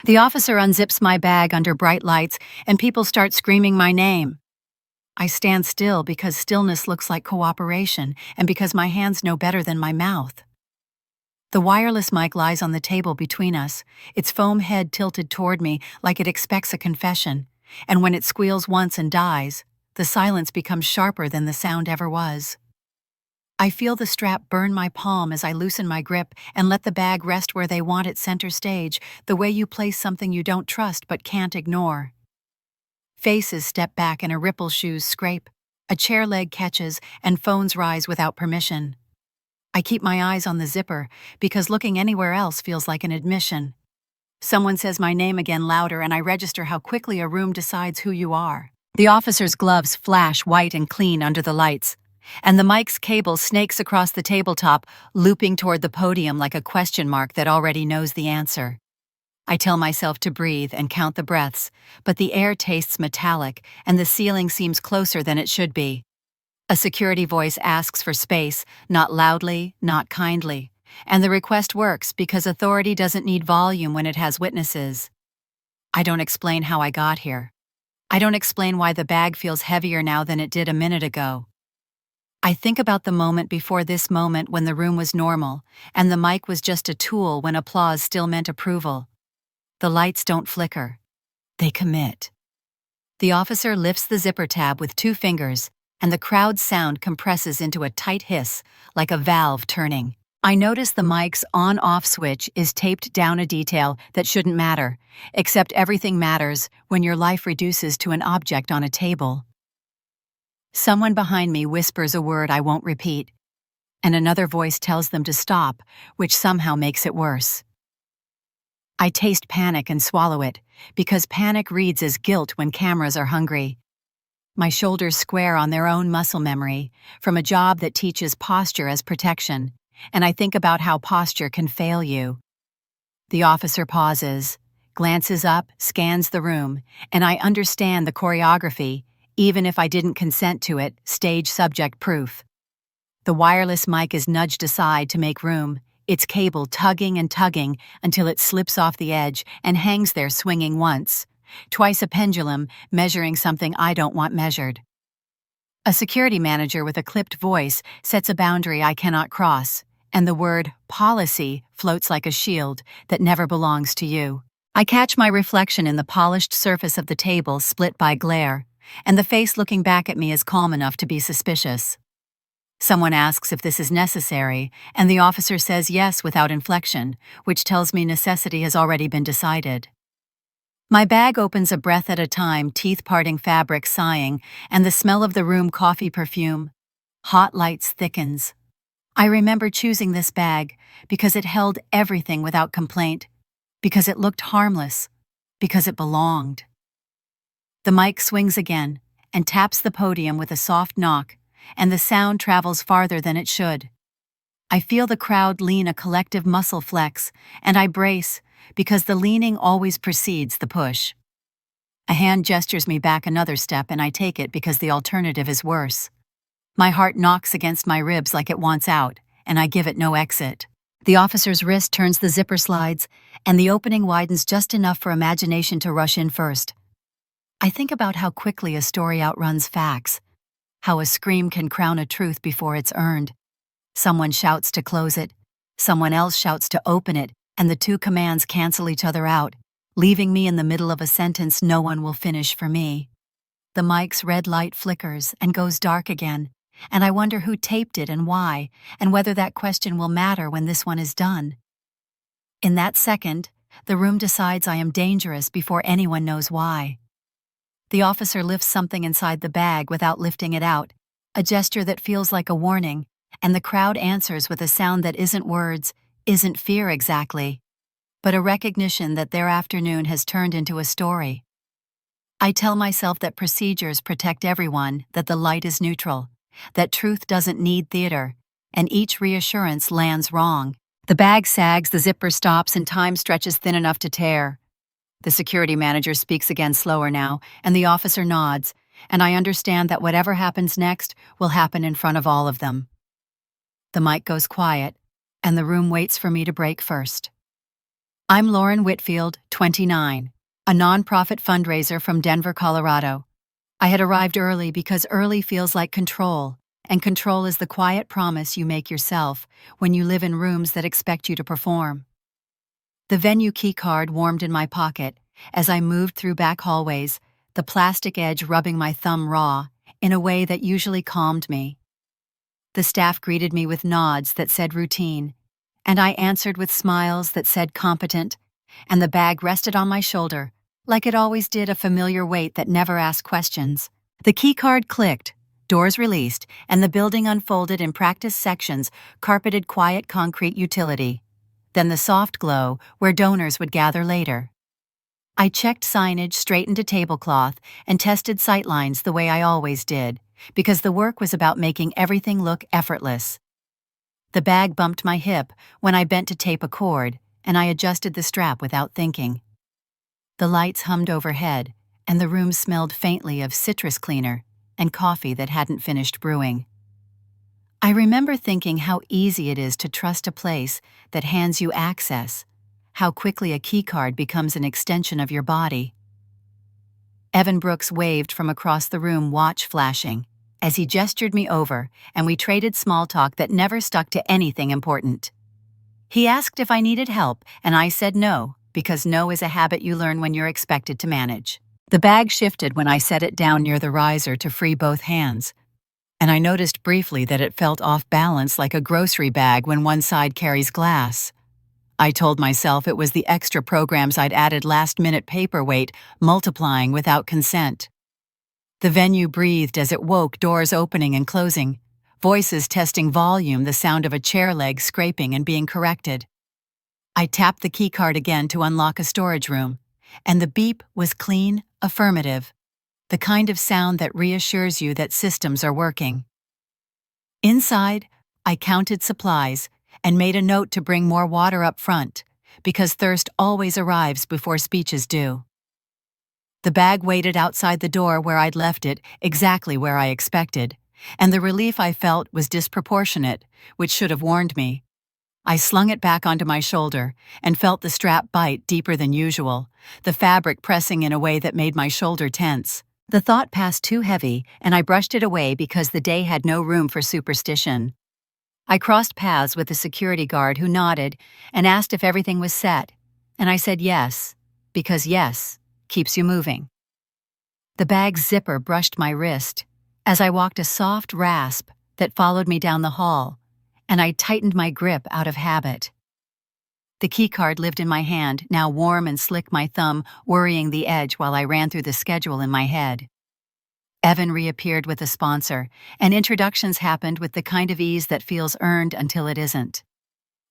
The officer unzips my bag under bright lights, and people start screaming my name. I stand still because stillness looks like cooperation, and because my hands know better than my mouth. The wireless mic lies on the table between us, its foam head tilted toward me like it expects a confession, and when it squeals once and dies, the silence becomes sharper than the sound ever was. I feel the strap burn my palm as I loosen my grip and let the bag rest where they want it, center stage, the way you place something you don't trust but can't ignore. Faces step back and a ripple shoes scrape, a chair leg catches, and phones rise without permission. I keep my eyes on the zipper because looking anywhere else feels like an admission. Someone says my name again louder and I register how quickly a room decides who you are. The officer's gloves flash white and clean under the lights, and the mic's cable snakes across the tabletop, looping toward the podium like a question mark that already knows the answer. I tell myself to breathe and count the breaths, but the air tastes metallic and the ceiling seems closer than it should be. A security voice asks for space, not loudly, not kindly, and the request works because authority doesn't need volume when it has witnesses. I don't explain how I got here. I don't explain why the bag feels heavier now than it did a minute ago. I think about the moment before this moment when the room was normal, and the mic was just a tool when applause still meant approval. The lights don't flicker. They commit. The officer lifts the zipper tab with 2 fingers, and the crowd's sound compresses into a tight hiss, like a valve turning. I notice the mic's on-off switch is taped down a detail that shouldn't matter, except everything matters when your life reduces to an object on a table. Someone behind me whispers a word I won't repeat, and another voice tells them to stop, which somehow makes it worse. I taste panic and swallow it, because panic reads as guilt when cameras are hungry. My shoulders square on their own muscle memory, from a job that teaches posture as protection, and I think about how posture can fail you. The officer pauses, glances up, scans the room, and I understand the choreography, even if I didn't consent to it, stage subject proof. The wireless mic is nudged aside to make room, its cable tugging and tugging until it slips off the edge and hangs there swinging once, twice a pendulum measuring something I don't want measured. A security manager with a clipped voice sets a boundary I cannot cross, and the word policy floats like a shield that never belongs to you. I catch my reflection in the polished surface of the table split by glare, and the face looking back at me is calm enough to be suspicious. Someone asks if this is necessary, and the officer says yes without inflection, which tells me necessity has already been decided. My bag opens a breath at a time, teeth-parting fabric sighing, and the smell of the room coffee perfume. Hot lights thickens. I remember choosing this bag because it held everything without complaint, because it looked harmless, because it belonged. The mic swings again and taps the podium with a soft knock, and the sound travels farther than it should. I feel the crowd lean a collective muscle flex, and I brace because the leaning always precedes the push. A hand gestures me back another step and I take it because the alternative is worse. My heart knocks against my ribs like it wants out, and I give it no exit. The officer's wrist turns, the zipper slides, and the opening widens just enough for imagination to rush in first. I think about how quickly a story outruns facts, how a scream can crown a truth before it's earned. Someone shouts to close it, someone else shouts to open it, and the 2 commands cancel each other out, leaving me in the middle of a sentence no one will finish for me. The mic's red light flickers and goes dark again, and I wonder who taped it and why, and whether that question will matter when this one is done. In that second, the room decides I am dangerous before anyone knows why. The officer lifts something inside the bag without lifting it out, a gesture that feels like a warning, and the crowd answers with a sound that isn't words, isn't fear exactly, but a recognition that their afternoon has turned into a story. I tell myself that procedures protect everyone, that the light is neutral, that truth doesn't need theater, and each reassurance lands wrong. The bag sags, the zipper stops, and time stretches thin enough to tear. The security manager speaks again, slower now, and the officer nods, and I understand that whatever happens next will happen in front of all of them. The mic goes quiet, and the room waits for me to break first. I'm Lauren Whitfield, 29, a nonprofit fundraiser from Denver, Colorado. I had arrived early because early feels like control, and control is the quiet promise you make yourself when you live in rooms that expect you to perform. The venue key card warmed in my pocket as I moved through back hallways, the plastic edge rubbing my thumb raw in a way that usually calmed me. The staff greeted me with nods that said routine, and I answered with smiles that said competent, and the bag rested on my shoulder, like it always did, a familiar weight that never asked questions. The key card clicked, doors released, and the building unfolded in practice sections, carpeted quiet concrete utility. Then the soft glow where donors would gather later. I checked signage, straightened a tablecloth, and tested sightlines the way I always did, because the work was about making everything look effortless. The bag bumped my hip when I bent to tape a cord, and I adjusted the strap without thinking. The lights hummed overhead, and the room smelled faintly of citrus cleaner and coffee that hadn't finished brewing. I remember thinking how easy it is to trust a place that hands you access, how quickly a keycard becomes an extension of your body. Evan Brooks waved from across the room, watch flashing, as he gestured me over, and we traded small talk that never stuck to anything important. He asked if I needed help, and I said no, because no is a habit you learn when you're expected to manage. The bag shifted when I set it down near the riser to free both hands, and I noticed briefly that it felt off balance like a grocery bag when one side carries glass. I told myself it was the extra programs I'd added, last-minute paperweight multiplying without consent. The venue breathed as it woke, doors opening and closing, voices testing volume, the sound of a chair leg scraping and being corrected. I tapped the keycard again to unlock a storage room, and the beep was clean, affirmative, the kind of sound that reassures you that systems are working. Inside, I counted supplies and made a note to bring more water up front, because thirst always arrives before speeches do. The bag waited outside the door where I'd left it, exactly where I expected, and the relief I felt was disproportionate, which should have warned me. I slung it back onto my shoulder and felt the strap bite deeper than usual, the fabric pressing in a way that made my shoulder tense. The thought passed too heavy, and I brushed it away because the day had no room for superstition. I crossed paths with the security guard who nodded and asked if everything was set, and I said yes, because yes keeps you moving. The bag's zipper brushed my wrist as I walked, a soft rasp that followed me down the hall, and I tightened my grip out of habit. The keycard lived in my hand, now warm and slick, my thumb worrying the edge while I ran through the schedule in my head. Evan reappeared with a sponsor, and introductions happened with the kind of ease that feels earned until it isn't.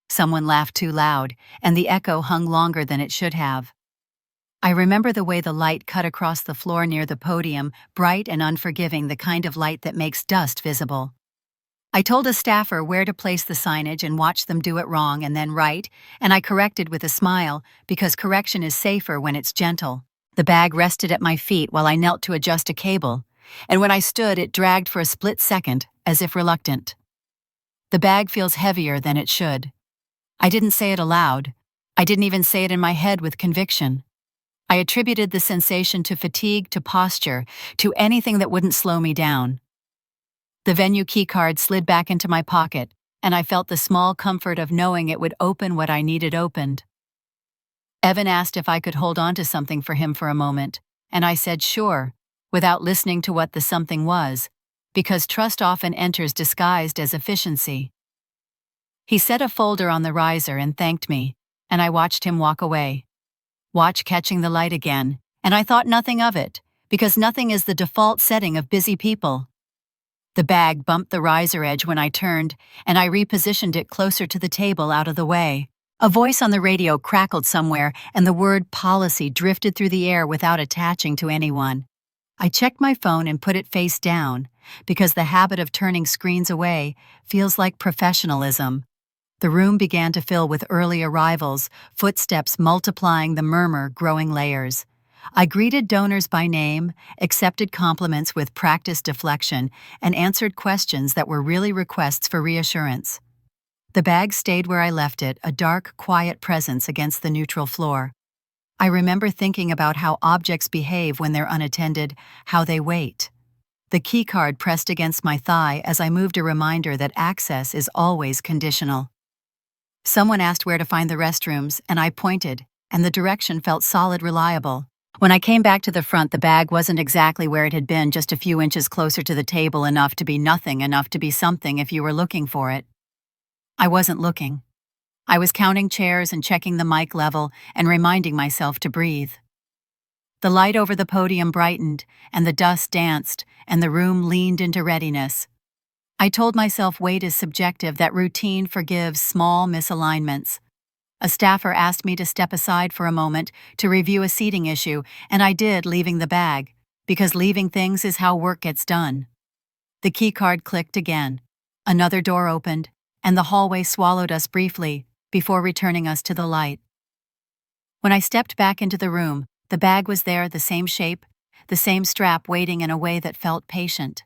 Someone laughed too loud, and the echo hung longer than it should have. I remember the way the light cut across the floor near the podium, bright and unforgiving, the kind of light that makes dust visible. I told a staffer where to place the signage and watched them do it wrong and then right, and I corrected with a smile, because correction is safer when it's gentle. The bag rested at my feet while I knelt to adjust a cable, and when I stood, it dragged for a split second, as if reluctant. The bag feels heavier than it should. I didn't say it aloud. I didn't even say it in my head with conviction. I attributed the sensation to fatigue, to posture, to anything that wouldn't slow me down. The venue keycard slid back into my pocket, and I felt the small comfort of knowing it would open what I needed opened. Evan asked if I could hold on to something for him for a moment, and I said sure, without listening to what the something was, because trust often enters disguised as efficiency. He set a folder on the riser and thanked me, and I watched him walk away. Watch catching the light again, and I thought nothing of it, because nothing is the default setting of busy people. The bag bumped the riser edge when I turned, and I repositioned it closer to the table, out of the way. A voice on the radio crackled somewhere, and the word policy drifted through the air without attaching to anyone. I checked my phone and put it face down, because the habit of turning screens away feels like professionalism. The room began to fill with early arrivals, footsteps multiplying, the murmur growing layers. I greeted donors by name, accepted compliments with practiced deflection, and answered questions that were really requests for reassurance. The bag stayed where I left it, a dark, quiet presence against the neutral floor. I remember thinking about how objects behave when they're unattended, how they wait. The keycard pressed against my thigh as I moved, a reminder that access is always conditional. Someone asked where to find the restrooms, and I pointed, and the direction felt solid, reliable. When I came back to the front, the bag wasn't exactly where it had been, just a few inches closer to the table, enough to be nothing, enough to be something if you were looking for it. I wasn't looking. I was counting chairs and checking the mic level and reminding myself to breathe. The light over the podium brightened, and the dust danced, and the room leaned into readiness. I told myself weight is subjective, that routine forgives small misalignments. A staffer asked me to step aside for a moment to review a seating issue, and I did, leaving the bag, because leaving things is how work gets done. The keycard clicked again. Another door opened, and the hallway swallowed us briefly before returning us to the light. When I stepped back into the room, the bag was there, the same shape, the same strap, waiting in a way that felt patient.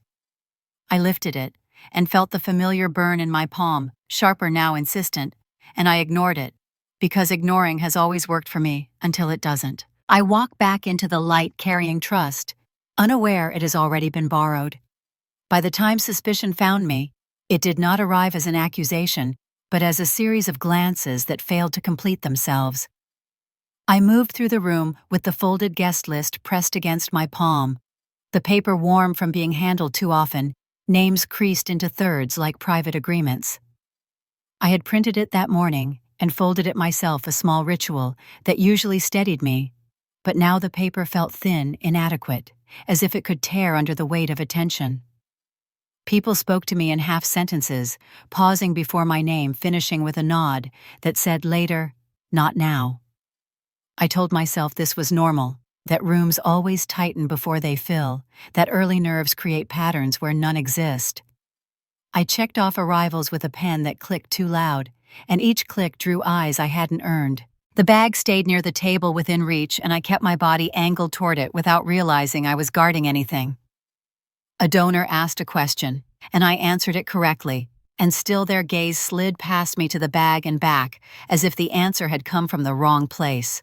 I lifted it and felt the familiar burn in my palm, sharper now, insistent, and I ignored it, because ignoring has always worked for me until it doesn't. I walk back into the light carrying trust, unaware it has already been borrowed. By the time suspicion found me, it did not arrive as an accusation, but as a series of glances that failed to complete themselves. I moved through the room with the folded guest list pressed against my palm, the paper warm from being handled too often, names creased into thirds like private agreements. I had printed it that morning and folded it myself, a small ritual that usually steadied me, but now the paper felt thin, inadequate, as if it could tear under the weight of attention. People spoke to me in half sentences, pausing before my name, finishing with a nod that said later, not now. I told myself this was normal, that rooms always tighten before they fill, that early nerves create patterns where none exist. I checked off arrivals with a pen that clicked too loud, and each click drew eyes I hadn't earned. The bag stayed near the table within reach, and I kept my body angled toward it without realizing I was guarding anything. A donor asked a question, and I answered it correctly, and still their gaze slid past me to the bag and back, as if the answer had come from the wrong place.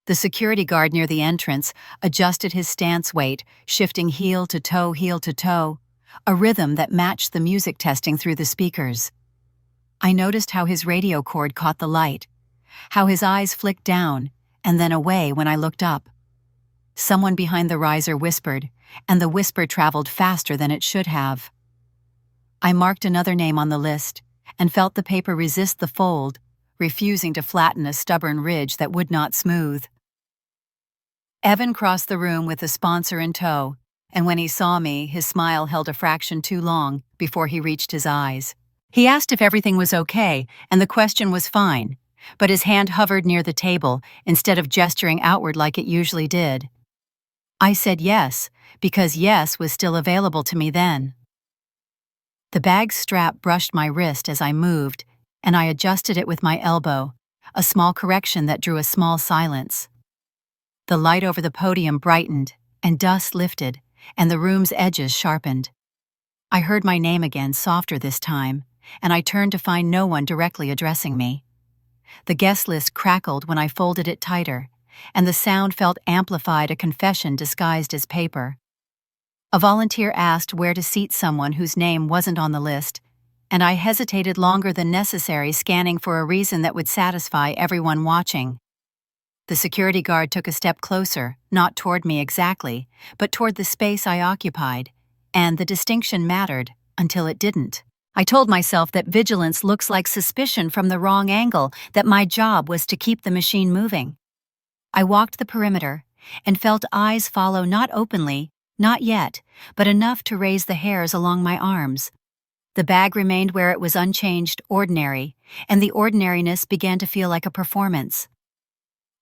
The security guard near the entrance adjusted his stance weight, shifting heel to toe, a rhythm that matched the music testing through the speakers. I noticed how his radio cord caught the light, how his eyes flicked down and then away when I looked up. Someone behind the riser whispered, and the whisper traveled faster than it should have. I marked another name on the list and felt the paper resist the fold, refusing to flatten a stubborn ridge that would not smooth. Evan crossed the room with the sponsor in tow, and when he saw me, his smile held a fraction too long before he reached his eyes. He asked if everything was okay, and the question was fine, but his hand hovered near the table instead of gesturing outward like it usually did. I said yes, because yes was still available to me then. The bag's strap brushed my wrist as I moved, and I adjusted it with my elbow, a small correction that drew a small silence. The light over the podium brightened, and dust lifted, and the room's edges sharpened. I heard my name again, softer this time, and I turned to find no one directly addressing me. The guest list crackled when I folded it tighter, and the sound felt amplified, a confession disguised as paper. A volunteer asked where to seat someone whose name wasn't on the list, and I hesitated longer than necessary, scanning for a reason that would satisfy everyone watching. The security guard took a step closer, not toward me exactly, but toward the space I occupied, and the distinction mattered until it didn't. I told myself that vigilance looks like suspicion from the wrong angle, that my job was to keep the machine moving. I walked the perimeter and felt eyes follow, not openly, not yet, but enough to raise the hairs along my arms. The bag remained where it was, unchanged, ordinary, and the ordinariness began to feel like a performance.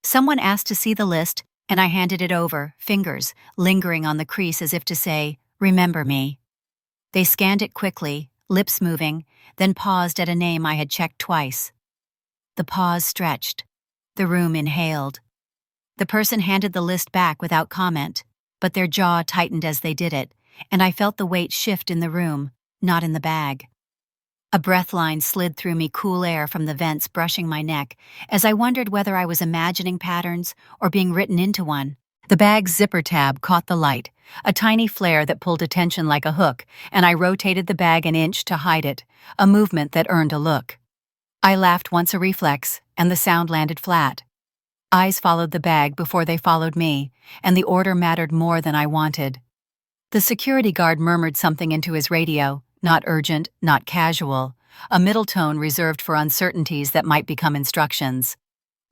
Someone asked to see the list, and I handed it over, fingers lingering on the crease as if to say, "Remember me." They scanned it quickly, lips moving, then paused at a name I had checked twice. The pause stretched. The room inhaled. The person handed the list back without comment, but their jaw tightened as they did it, and I felt the weight shift in the room, not in the bag. A breath line slid through me, cool air from the vents brushing my neck, as I wondered whether I was imagining patterns or being written into one. The bag's zipper tab caught the light, a tiny flare that pulled attention like a hook, and I rotated the bag an inch to hide it, a movement that earned a look. I laughed once, a reflex, and the sound landed flat. Eyes followed the bag before they followed me, and the order mattered more than I wanted. The security guard murmured something into his radio, not urgent, not casual, a middle tone reserved for uncertainties that might become instructions.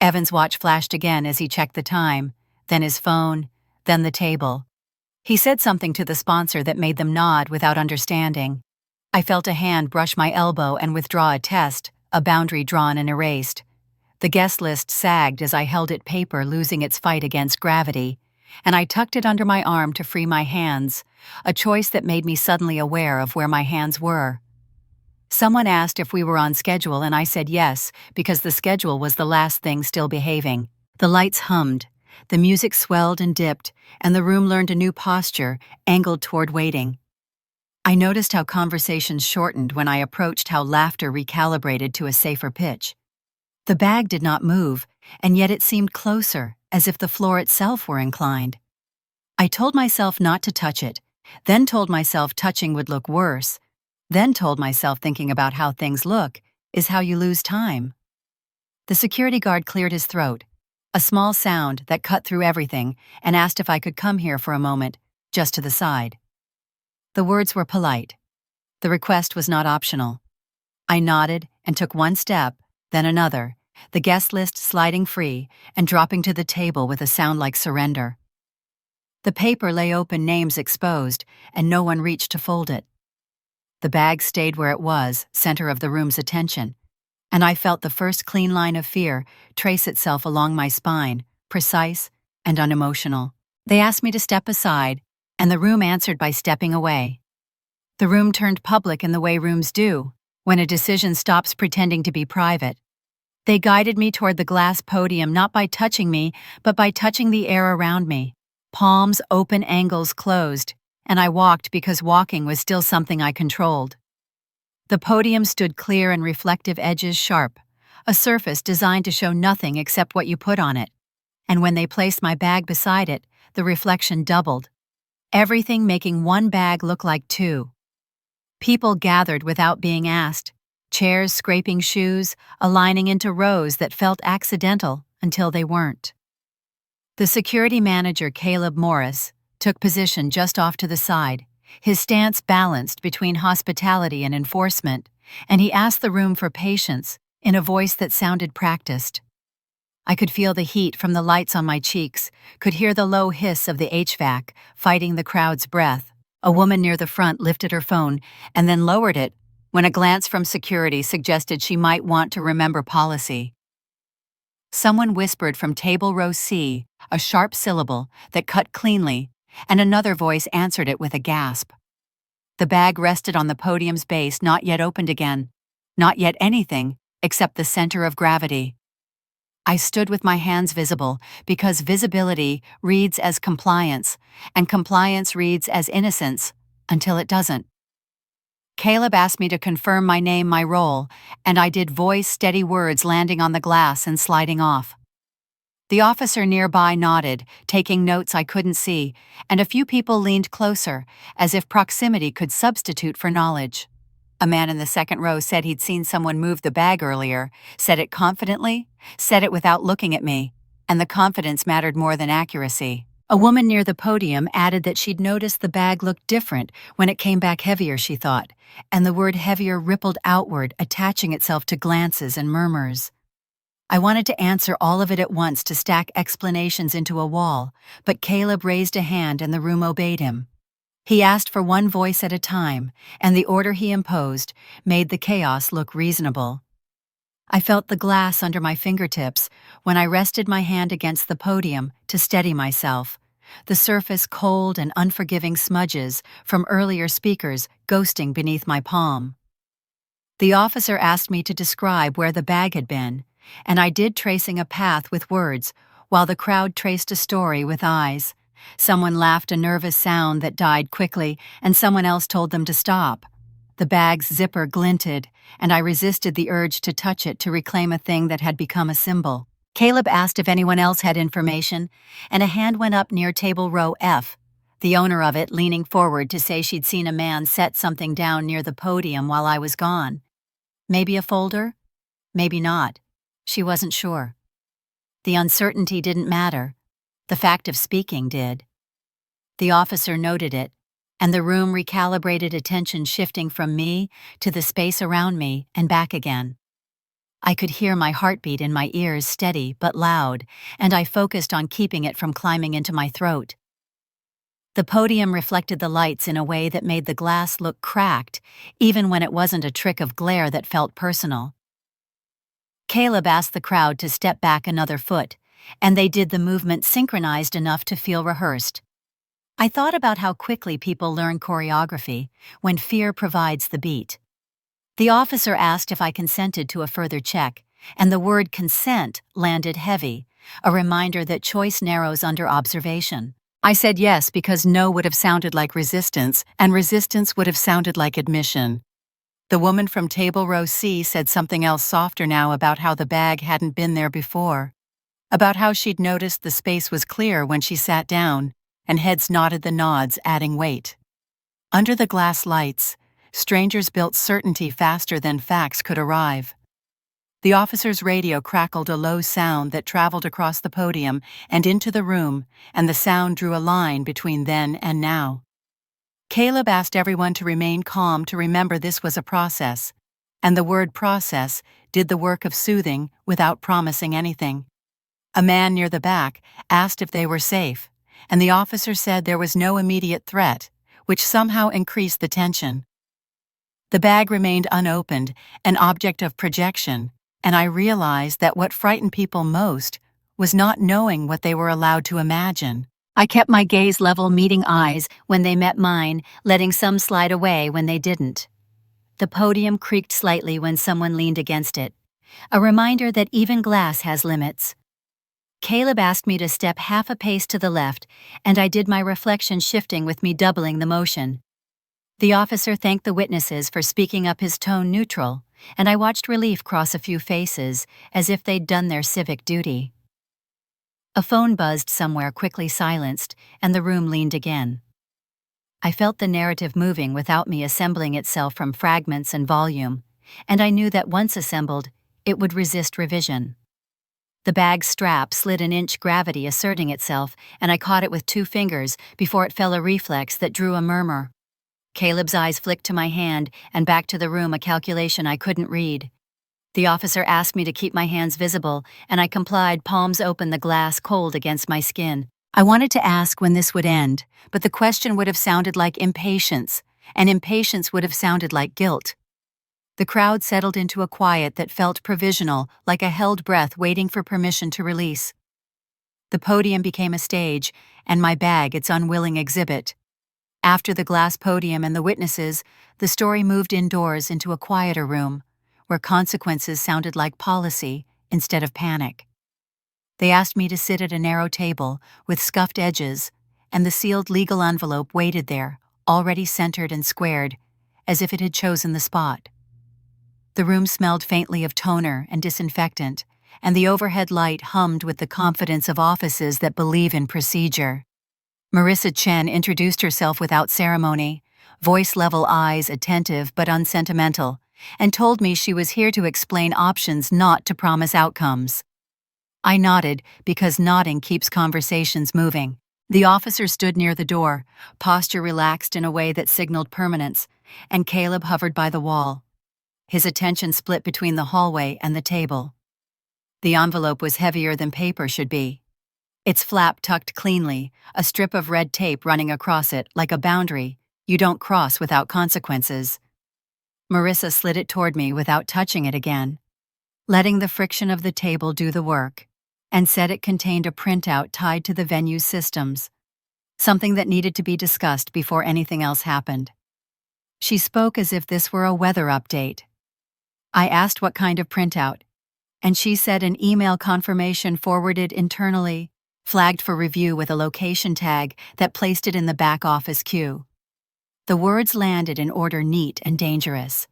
Evan's watch flashed again as he checked the time, then his phone, then the table. He said something to the sponsor that made them nod without understanding. I felt a hand brush my elbow and withdraw a test, a boundary drawn and erased. The guest list sagged as I held it paper, losing its fight against gravity, and I tucked it under my arm to free my hands, a choice that made me suddenly aware of where my hands were. Someone asked if we were on schedule, and I said yes, because the schedule was the last thing still behaving. The lights hummed, the music swelled and dipped, and the room learned a new posture, angled toward waiting. I noticed how conversations shortened when I approached, how laughter recalibrated to a safer pitch. The bag did not move, and yet it seemed closer, as if the floor itself were inclined. I told myself not to touch it, then told myself touching would look worse, then told myself thinking about how things look is how you lose time. The security guard cleared his throat, a small sound that cut through everything, and asked if I could come here for a moment, just to the side. The words were polite. The request was not optional. I nodded and took one step, then another, the guest list sliding free and dropping to the table with a sound like surrender. The paper lay open, names exposed, and no one reached to fold it. The bag stayed where it was, center of the room's attention, and I felt the first clean line of fear trace itself along my spine, precise and unemotional. They asked me to step aside, and the room answered by stepping away. The room turned public in the way rooms do, when a decision stops pretending to be private. They guided me toward the glass podium, not by touching me, but by touching the air around me. Palms open, angles closed, and I walked because walking was still something I controlled. The podium stood clear and reflective, edges sharp, a surface designed to show nothing except what you put on it. And when they placed my bag beside it, the reflection doubled. Everything making one bag look like two. People gathered without being asked, chairs scraping shoes, aligning into rows that felt accidental until they weren't. The security manager, Caleb Morris, took position just off to the side, his stance balanced between hospitality and enforcement, and he asked the room for patience in a voice that sounded practiced. I could feel the heat from the lights on my cheeks, could hear the low hiss of the HVAC fighting the crowd's breath. A woman near the front lifted her phone and then lowered it when a glance from security suggested she might want to remember policy. Someone whispered from table row C, a sharp syllable that cut cleanly, and another voice answered it with a gasp. The bag rested on the podium's base, not yet opened again, not yet anything except the center of gravity. I stood with my hands visible because visibility reads as compliance, and compliance reads as innocence until it doesn't. Caleb asked me to confirm my name, my role, and I did, voice steady, words landing on the glass and sliding off. The officer nearby nodded, taking notes I couldn't see, and a few people leaned closer, as if proximity could substitute for knowledge. A man in the second row said he'd seen someone move the bag earlier, said it confidently, said it without looking at me, and the confidence mattered more than accuracy. A woman near the podium added that she'd noticed the bag looked different when it came back heavier, she thought, and the word heavier rippled outward, attaching itself to glances and murmurs. I wanted to answer all of it at once, to stack explanations into a wall, but Caleb raised a hand and the room obeyed him. He asked for one voice at a time, and the order he imposed made the chaos look reasonable. I felt the glass under my fingertips when I rested my hand against the podium to steady myself, the surface cold and unforgiving smudges from earlier speakers ghosting beneath my palm. The officer asked me to describe where the bag had been, and I did, tracing a path with words, while the crowd traced a story with eyes. Someone laughed a nervous sound that died quickly, and someone else told them to stop. The bag's zipper glinted, and I resisted the urge to touch it to reclaim a thing that had become a symbol. Caleb asked if anyone else had information, and a hand went up near table row F, the owner of it leaning forward to say she'd seen a man set something down near the podium while I was gone. Maybe a folder? Maybe not. She wasn't sure. The uncertainty didn't matter. The fact of speaking did. The officer noted it, and the room recalibrated, attention shifting from me to the space around me and back again. I could hear my heartbeat in my ears, steady but loud, and I focused on keeping it from climbing into my throat. The podium reflected the lights in a way that made the glass look cracked, even when it wasn't a trick of glare that felt personal. Caleb asked the crowd to step back another foot, and they did, the movement synchronized enough to feel rehearsed. I thought about how quickly people learn choreography when fear provides the beat. The officer asked if I consented to a further check, and the word consent landed heavy, a reminder that choice narrows under observation. I said yes because no would have sounded like resistance, and resistance would have sounded like admission. The woman from table row C said something else softer now about how the bag hadn't been there before, about how she'd noticed the space was clear when she sat down, and heads nodded the nods, adding weight. Under the glass lights, strangers built certainty faster than facts could arrive. The officer's radio crackled a low sound that traveled across the podium and into the room, and the sound drew a line between then and now. Caleb asked everyone to remain calm, to remember this was a process, and the word process did the work of soothing without promising anything. A man near the back asked if they were safe, and the officer said there was no immediate threat, which somehow increased the tension. The bag remained unopened, an object of projection, and I realized that what frightened people most was not knowing what they were allowed to imagine. I kept my gaze level, meeting eyes when they met mine, letting some slide away when they didn't. The podium creaked slightly when someone leaned against it, a reminder that even glass has limits. Caleb asked me to step half a pace to the left, and I did, my reflection shifting with me doubling the motion. The officer thanked the witnesses for speaking up, his tone neutral, and I watched relief cross a few faces, as if they'd done their civic duty. A phone buzzed somewhere, quickly silenced, and the room leaned again. I felt the narrative moving without me assembling itself from fragments and volume, and I knew that once assembled, it would resist revision. The bag's strap slid an inch, gravity asserting itself, and I caught it with 2 fingers before it fell, a reflex that drew a murmur. Caleb's eyes flicked to my hand and back to the room, a calculation I couldn't read. The officer asked me to keep my hands visible, and I complied, palms open, the glass cold against my skin. I wanted to ask when this would end, but the question would have sounded like impatience, and impatience would have sounded like guilt. The crowd settled into a quiet that felt provisional, like a held breath waiting for permission to release. The podium became a stage, and my bag its unwilling exhibit. After the glass podium and the witnesses, the story moved indoors into a quieter room, where consequences sounded like policy instead of panic. They asked me to sit at a narrow table with scuffed edges, and the sealed legal envelope waited there, already centered and squared, as if it had chosen the spot. The room smelled faintly of toner and disinfectant, and the overhead light hummed with the confidence of offices that believe in procedure. Marissa Chen introduced herself without ceremony, voice-level, eyes attentive but unsentimental, and told me she was here to explain options, not to promise outcomes. I nodded, because nodding keeps conversations moving. The officer stood near the door, posture relaxed in a way that signaled permanence, and Caleb hovered by the wall. His attention split between the hallway and the table. The envelope was heavier than paper should be. Its flap tucked cleanly, a strip of red tape running across it like a boundary you don't cross without consequences. Marissa slid it toward me without touching it again, letting the friction of the table do the work, and said it contained a printout tied to the venue's systems, something that needed to be discussed before anything else happened. She spoke as if this were a weather update. I asked what kind of printout, and she said an email confirmation forwarded internally, flagged for review with a location tag that placed it in the back office queue. The words landed in order neat and dangerous.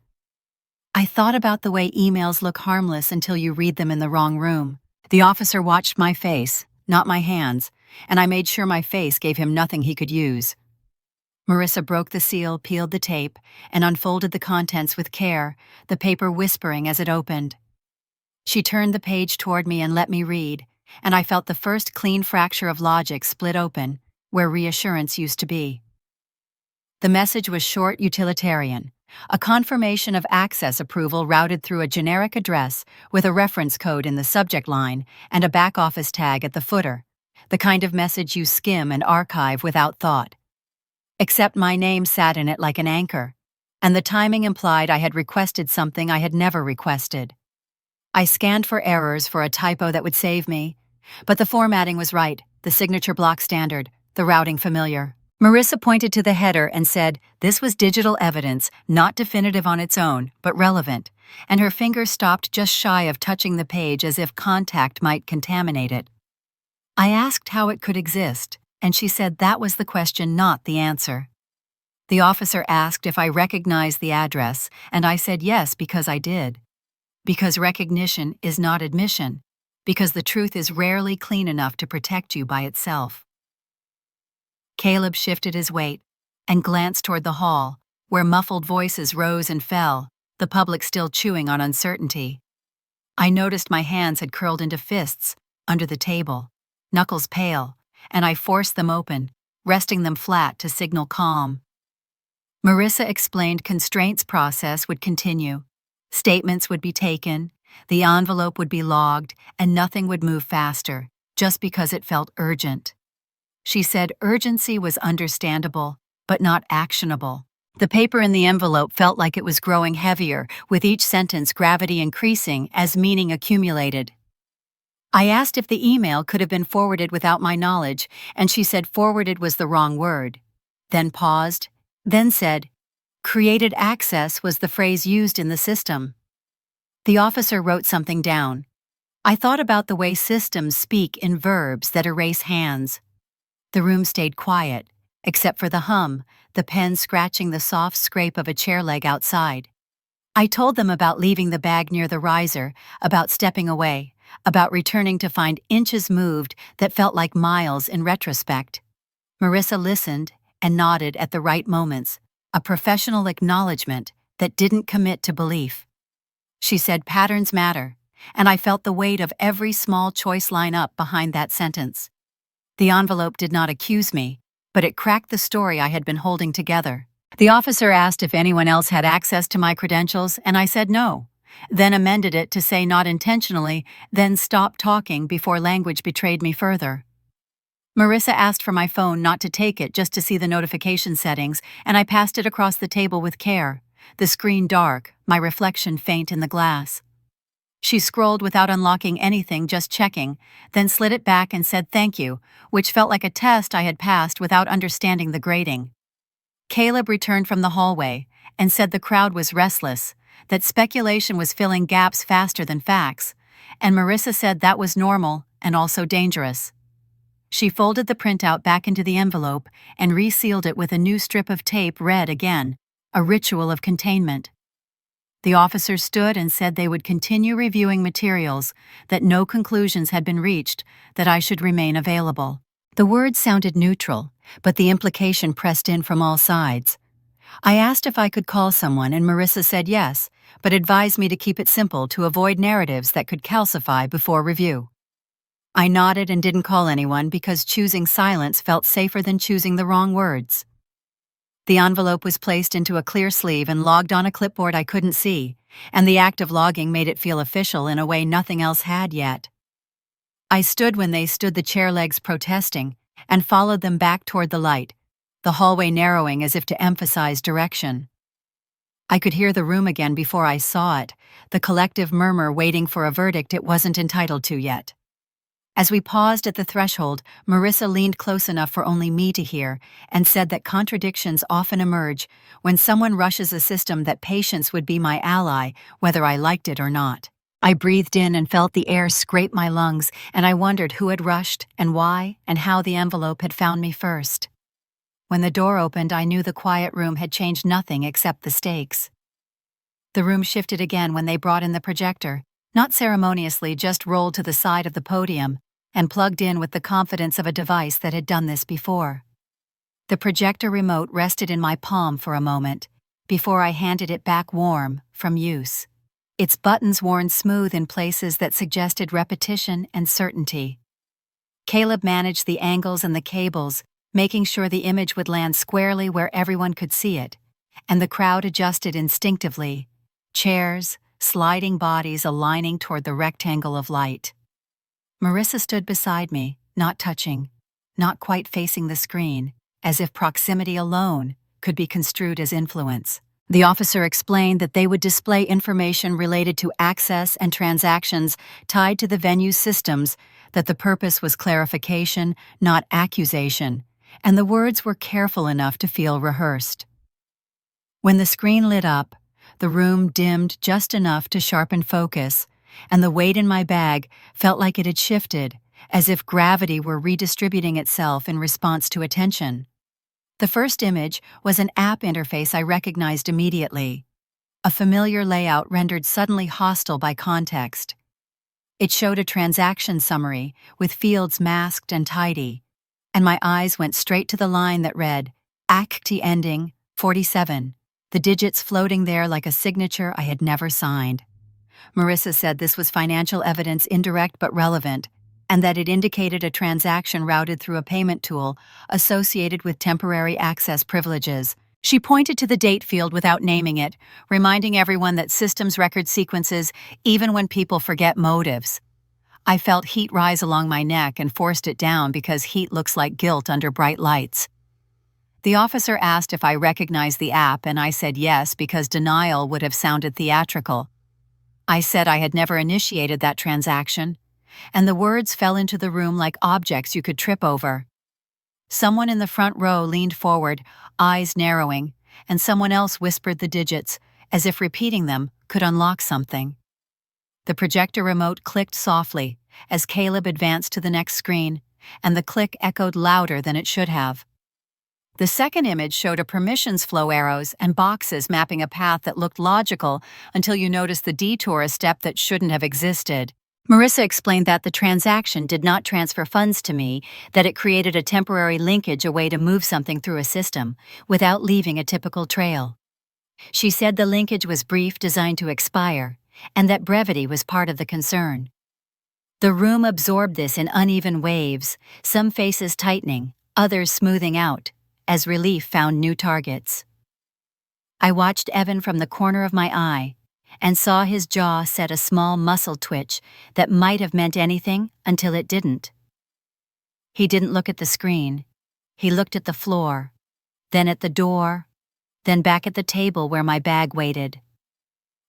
I thought about the way emails look harmless until you read them in the wrong room. The officer watched my face, not my hands, and I made sure my face gave him nothing he could use. Marissa broke the seal, peeled the tape, and unfolded the contents with care, the paper whispering as it opened. She turned the page toward me and let me read, and I felt the first clean fracture of logic split open, where reassurance used to be. The message was short, utilitarian, a confirmation of access approval routed through a generic address with a reference code in the subject line and a back office tag at the footer, the kind of message you skim and archive without thought. Except my name sat in it like an anchor, and the timing implied I had requested something I had never requested. I scanned for errors for a typo that would save me, but the formatting was right, the signature block standard, the routing familiar. Marissa pointed to the header and said this was digital evidence, not definitive on its own, but relevant, and her finger stopped just shy of touching the page as if contact might contaminate it. I asked how it could exist, and she said that was the question, not the answer. The officer asked if I recognized the address, and I said yes because I did. Because recognition is not admission, because the truth is rarely clean enough to protect you by itself. Caleb shifted his weight and glanced toward the hall, where muffled voices rose and fell, the public still chewing on uncertainty. I noticed my hands had curled into fists under the table, knuckles pale, and I forced them open, resting them flat to signal calm. Marissa explained constraints process would continue. Statements would be taken, the envelope would be logged, and nothing would move faster, just because it felt urgent. She said urgency was understandable, but not actionable. The paper in the envelope felt like it was growing heavier, with each sentence gravity increasing as meaning accumulated. I asked if the email could have been forwarded without my knowledge, and she said forwarded was the wrong word, then paused, then said, created access was the phrase used in the system. The officer wrote something down. I thought about the way systems speak in verbs that erase hands. The room stayed quiet, except for the hum, the pen scratching the soft scrape of a chair leg outside. I told them about leaving the bag near the riser, about stepping away, about returning to find inches moved that felt like miles in retrospect. Marissa listened and nodded at the right moments, a professional acknowledgement that didn't commit to belief. She said patterns matter, and I felt the weight of every small choice line up behind that sentence. The envelope did not accuse me, but it cracked the story I had been holding together. The officer asked if anyone else had access to my credentials, and I said no, then amended it to say not intentionally, then stopped talking before language betrayed me further. Marissa asked for my phone, not to take it, just to see the notification settings, and I passed it across the table with care, the screen dark, my reflection faint in the glass. She scrolled without unlocking anything, just checking, then slid it back and said thank you, which felt like a test I had passed without understanding the grading. Caleb returned from the hallway and said the crowd was restless, that speculation was filling gaps faster than facts, and Marissa said that was normal and also dangerous. She folded the printout back into the envelope and resealed it with a new strip of tape read again, a ritual of containment. The officer stood and said they would continue reviewing materials, that no conclusions had been reached, that I should remain available. The words sounded neutral, but the implication pressed in from all sides. I asked if I could call someone, and Marissa said yes, but advised me to keep it simple to avoid narratives that could calcify before review. I nodded and didn't call anyone because choosing silence felt safer than choosing the wrong words. The envelope was placed into a clear sleeve and logged on a clipboard I couldn't see, and the act of logging made it feel official in a way nothing else had yet. I stood when they stood, the chair legs protesting, and followed them back toward the light, the hallway narrowing as if to emphasize direction. I could hear the room again before I saw it, the collective murmur waiting for a verdict it wasn't entitled to yet. As we paused at the threshold, Marissa leaned close enough for only me to hear and said that contradictions often emerge when someone rushes a system, that patience would be my ally, whether I liked it or not. I breathed in and felt the air scrape my lungs, and I wondered who had rushed and why and how the envelope had found me first. When the door opened, I knew the quiet room had changed nothing except the stakes. The room shifted again when they brought in the projector, not ceremoniously, just rolled to the side of the podium and plugged in with the confidence of a device that had done this before. The projector remote rested in my palm for a moment before I handed it back warm from use, its buttons worn smooth in places that suggested repetition and certainty. Caleb managed the angles and the cables, making sure the image would land squarely where everyone could see it, and the crowd adjusted instinctively, chairs, sliding bodies aligning toward the rectangle of light. Marissa stood beside me, not touching, not quite facing the screen, as if proximity alone could be construed as influence. The officer explained that they would display information related to access and transactions tied to the venue's systems, that the purpose was clarification, not accusation, and the words were careful enough to feel rehearsed. When the screen lit up, the room dimmed just enough to sharpen focus, and the weight in my bag felt like it had shifted, as if gravity were redistributing itself in response to attention. The first image was an app interface I recognized immediately, a familiar layout rendered suddenly hostile by context. It showed a transaction summary with fields masked and tidy, and my eyes went straight to the line that read, "Acti ending 47, the digits floating there like a signature I had never signed. Marissa said this was financial evidence, indirect but relevant, and that it indicated a transaction routed through a payment tool associated with temporary access privileges. She pointed to the date field without naming it, reminding everyone that systems record sequences even when people forget motives. I felt heat rise along my neck and forced it down because heat looks like guilt under bright lights. The officer asked if I recognized the app, and I said yes because denial would have sounded theatrical. I said I had never initiated that transaction, and the words fell into the room like objects you could trip over. Someone in the front row leaned forward, eyes narrowing, and someone else whispered the digits, as if repeating them could unlock something. The projector remote clicked softly as Caleb advanced to the next screen, and the click echoed louder than it should have. The second image showed a permissions flow arrows and boxes mapping a path that looked logical until you noticed the detour, a step that shouldn't have existed. Marissa explained that the transaction did not transfer funds to me, that it created a temporary linkage, a way to move something through a system, without leaving a typical trail. She said the linkage was brief, designed to expire, and that brevity was part of the concern. The room absorbed this in uneven waves, some faces tightening, others smoothing out, as relief found new targets. I watched Evan from the corner of my eye, and saw his jaw set a small muscle twitch that might have meant anything until it didn't. He didn't look at the screen. He looked at the floor, then at the door, then back at the table where my bag waited.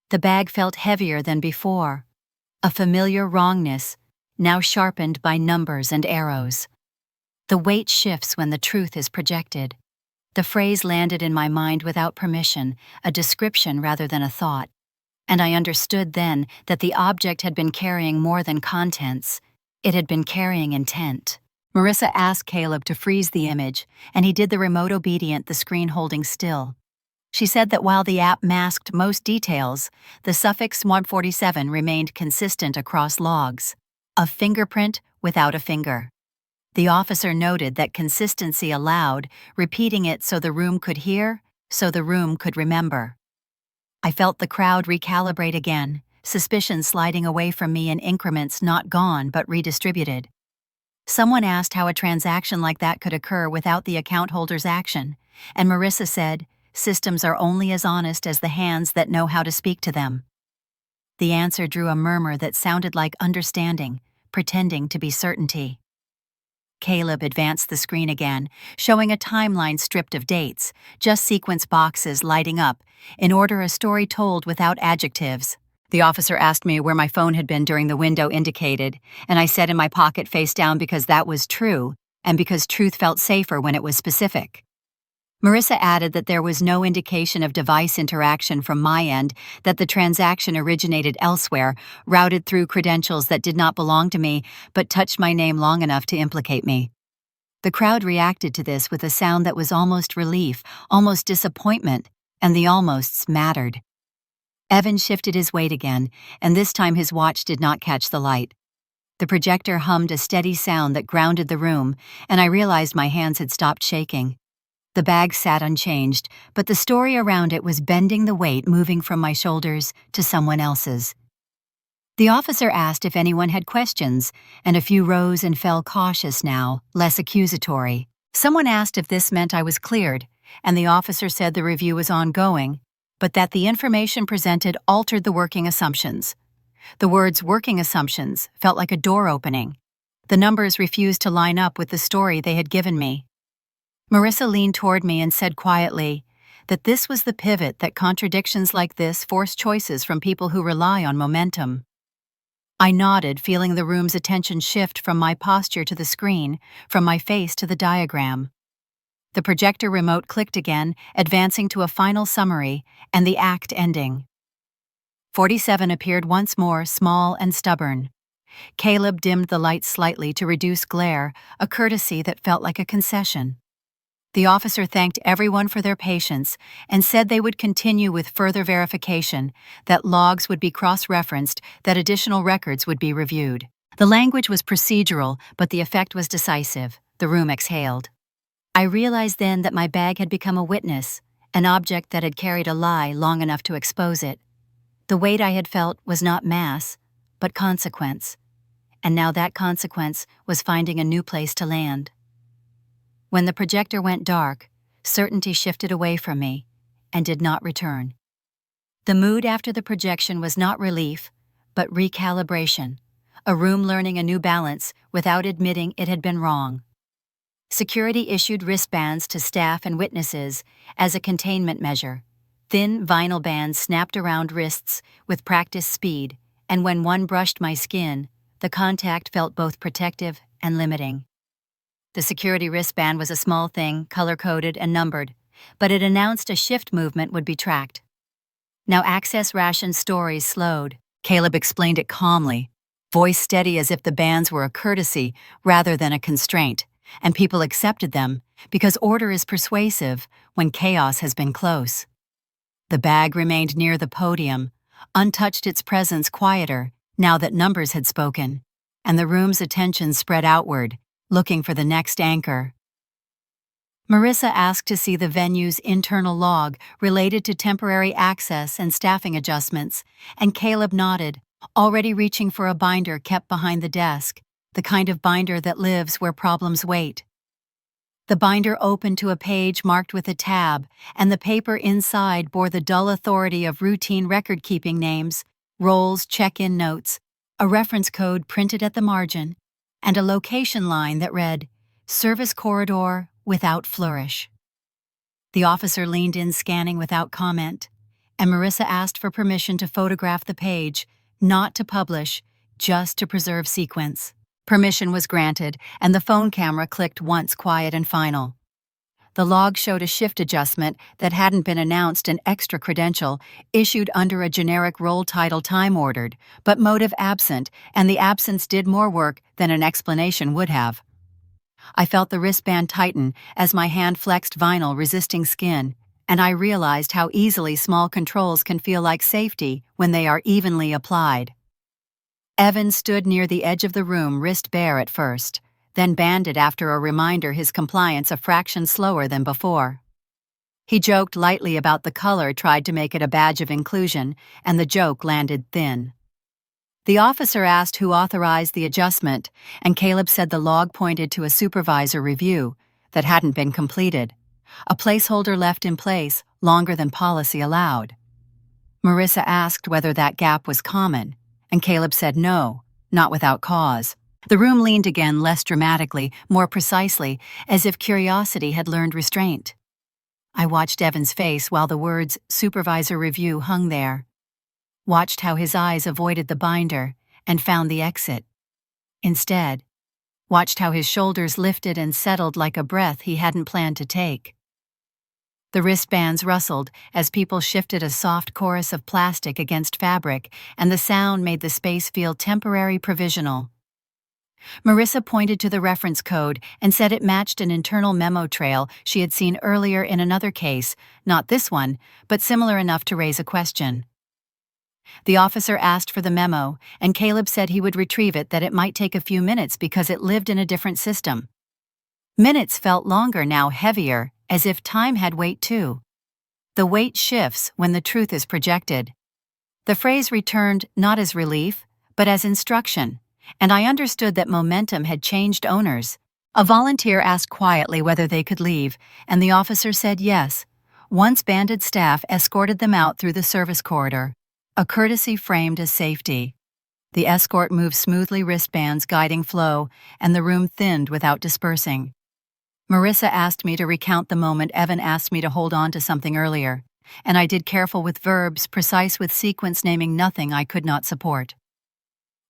The bag felt heavier than before, a familiar wrongness, now sharpened by numbers and arrows. The weight shifts when the truth is projected. The phrase landed in my mind without permission, a description rather than a thought. And I understood then that the object had been carrying more than contents. It had been carrying intent. Marissa asked Caleb to freeze the image, and he did, the remote obedient, the screen holding still. She said that while the app masked most details, the suffix 147 remained consistent across logs, a fingerprint without a finger. The officer noted that consistency allowed repeating it so the room could hear, so the room could remember. I felt the crowd recalibrate again, suspicion sliding away from me in increments not gone but redistributed. Someone asked how a transaction like that could occur without the account holder's action, and Marissa said, systems are only as honest as the hands that know how to speak to them. The answer drew a murmur that sounded like understanding, pretending to be certainty. Caleb advanced the screen again, showing a timeline stripped of dates, just sequence boxes lighting up, in order a story told without adjectives. The officer asked me where my phone had been during the window indicated, and I said in my pocket face down because that was true, and because truth felt safer when it was specific. Marissa added that there was no indication of device interaction from my end, that the transaction originated elsewhere, routed through credentials that did not belong to me, but touched my name long enough to implicate me. The crowd reacted to this with a sound that was almost relief, almost disappointment, and the almosts mattered. Evan shifted his weight again, and this time his watch did not catch the light. The projector hummed a steady sound that grounded the room, and I realized my hands had stopped shaking. The bag sat unchanged, but the story around it was bending the weight moving from my shoulders to someone else's. The officer asked if anyone had questions, and a few rose and fell cautious now, less accusatory. Someone asked if this meant I was cleared, and the officer said the review was ongoing, but that the information presented altered the working assumptions. The words working assumptions felt like a door opening. The numbers refused to line up with the story they had given me. Marissa leaned toward me and said quietly that this was the pivot, that contradictions like this force choices from people who rely on momentum. I nodded, feeling the room's attention shift from my posture to the screen, from my face to the diagram. The projector remote clicked again, advancing to a final summary, and the act ending. 47 appeared once more, small and stubborn. Caleb dimmed the light slightly to reduce glare, a courtesy that felt like a concession. The officer thanked everyone for their patience and said they would continue with further verification, that logs would be cross-referenced, that additional records would be reviewed. The language was procedural, but the effect was decisive. The room exhaled. I realized then that my bag had become a witness, an object that had carried a lie long enough to expose it. The weight I had felt was not mass, but consequence, and now that consequence was finding a new place to land. When the projector went dark, certainty shifted away from me and did not return. The mood after the projection was not relief, but recalibration, a room learning a new balance without admitting it had been wrong. Security issued wristbands to staff and witnesses as a containment measure. Thin vinyl bands snapped around wrists with practiced speed, and when one brushed my skin, the contact felt both protective and limiting. The security wristband was a small thing, color-coded and numbered, but it announced a shift movement would be tracked. Now access ration stories slowed. Caleb explained it calmly, voice steady as if the bands were a courtesy rather than a constraint, and people accepted them because order is persuasive when chaos has been close. The bag remained near the podium, untouched, its presence quieter now that numbers had spoken, and the room's attention spread outward, looking for the next anchor. Marissa asked to see the venue's internal log related to temporary access and staffing adjustments, and Caleb nodded, already reaching for a binder kept behind the desk, the kind of binder that lives where problems wait. The binder opened to a page marked with a tab, and the paper inside bore the dull authority of routine record-keeping names, roles, check-in notes, a reference code printed at the margin, and a location line that read, "Service corridor without flourish." The officer leaned in, scanning without comment, and Marissa asked for permission to photograph the page, not to publish, just to preserve sequence. Permission was granted, and the phone camera clicked once, quiet and final. The log showed a shift adjustment that hadn't been announced, an extra credential issued under a generic role title, time ordered, but motive absent, and the absence did more work than an explanation would have. I felt the wristband tighten as my hand flexed vinyl, resisting skin, and I realized how easily small controls can feel like safety when they are evenly applied. Evan stood near the edge of the room, wrist bare at first, then banded after a reminder, his compliance a fraction slower than before. He joked lightly about the color, tried to make it a badge of inclusion, and the joke landed thin. The officer asked who authorized the adjustment, and Caleb said the log pointed to a supervisor review that hadn't been completed, a placeholder left in place longer than policy allowed. Marissa asked whether that gap was common, and Caleb said no, not without cause. The room leaned again, less dramatically, more precisely, as if curiosity had learned restraint. I watched Evan's face while the words "supervisor review" hung there. Watched how his eyes avoided the binder and found the exit. Instead, watched how his shoulders lifted and settled like a breath he hadn't planned to take. The wristbands rustled as people shifted, a soft chorus of plastic against fabric, and the sound made the space feel temporary, provisional. Marissa pointed to the reference code and said it matched an internal memo trail she had seen earlier in another case, not this one, but similar enough to raise a question. The officer asked for the memo, and Caleb said he would retrieve it, that it might take a few minutes because it lived in a different system. Minutes felt longer now, heavier, as if time had weight too. The weight shifts when the truth is projected. The phrase returned not as relief, but as instruction, and I understood that momentum had changed owners. A volunteer asked quietly whether they could leave, and the officer said yes. Once banded staff escorted them out through the service corridor, a courtesy framed as safety. The escort moved smoothly, wristbands guiding flow, and the room thinned without dispersing. Marissa asked me to recount the moment Evan asked me to hold on to something earlier, and I did, careful with verbs, precise with sequence, naming nothing I could not support.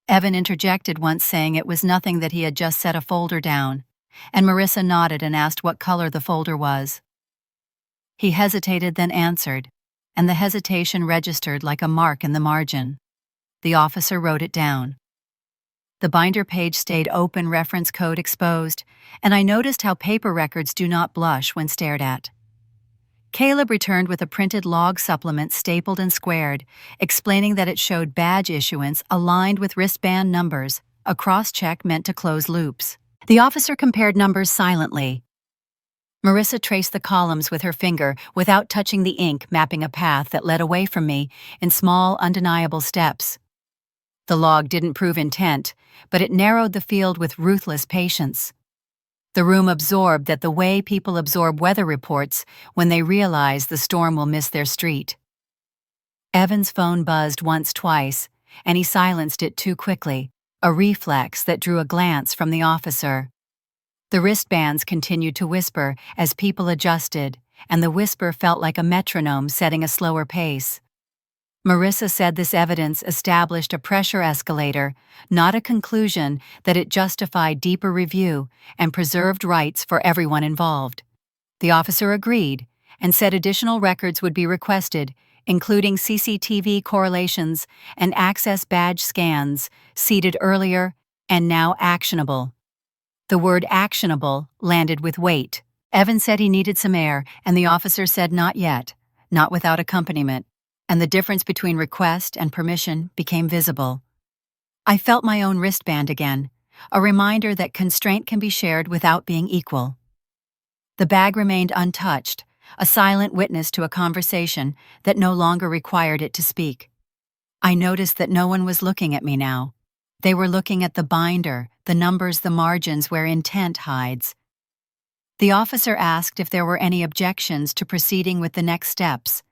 Evan interjected once, saying it was nothing, that he had just set a folder down, and Marissa nodded and asked what color the folder was. He hesitated, then answered, and the hesitation registered like a mark in the margin. The officer wrote it down. The binder page stayed open, reference code exposed, and I noticed how paper records do not blush when stared at. Caleb returned with a printed log supplement stapled and squared, explaining that it showed badge issuance aligned with wristband numbers, a cross-check meant to close loops. The officer compared numbers silently. Marissa traced the columns with her finger without touching the ink, mapping a path that led away from me in small, undeniable steps. The log didn't prove intent, but it narrowed the field with ruthless patience. The room absorbed that the way people absorb weather reports when they realize the storm will miss their street. Evan's phone buzzed once, twice, and he silenced it too quickly, a reflex that drew a glance from the officer. The wristbands continued to whisper as people adjusted, and the whisper felt like a metronome setting a slower pace. Marissa said this evidence established a pressure escalator, not a conclusion, that it justified deeper review and preserved rights for everyone involved. The officer agreed and said additional records would be requested, including CCTV correlations and access badge scans, seeded earlier and now actionable. The word actionable landed with weight. Evan said he needed some air, and the officer said not yet, not without accompaniment, and the difference between request and permission became visible. I felt my own wristband again, a reminder that constraint can be shared without being equal. The bag remained untouched, a silent witness to a conversation that no longer required it to speak. I noticed that no one was looking at me now. They were looking at the binder, the numbers, the margins where intent hides. The officer asked if there were any objections to proceeding with the next steps,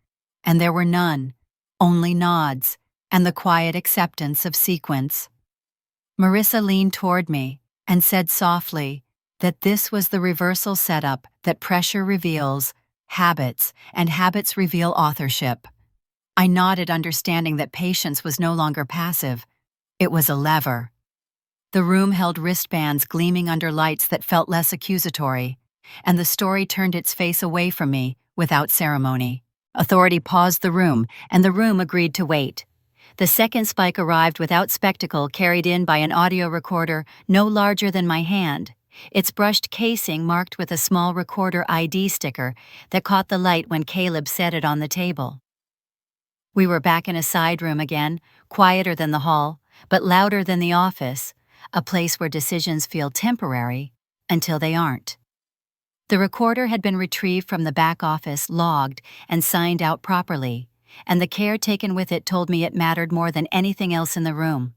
and there were none, only nods and the quiet acceptance of sequence. Marissa leaned toward me and said softly that this was the reversal setup, that pressure reveals habits and habits reveal authorship. I nodded, understanding that patience was no longer passive. It was a lever. The room held wristbands gleaming under lights that felt less accusatory, and the story turned its face away from me without ceremony. Authority paused the room, and the room agreed to wait. The second spike arrived without spectacle, carried in by an audio recorder no larger than my hand, its brushed casing marked with a small recorder ID sticker that caught the light when Caleb set it on the table. We were back in a side room again, quieter than the hall, but louder than the office, a place where decisions feel temporary until they aren't. The recorder had been retrieved from the back office, logged, and signed out properly, and the care taken with it told me it mattered more than anything else in the room.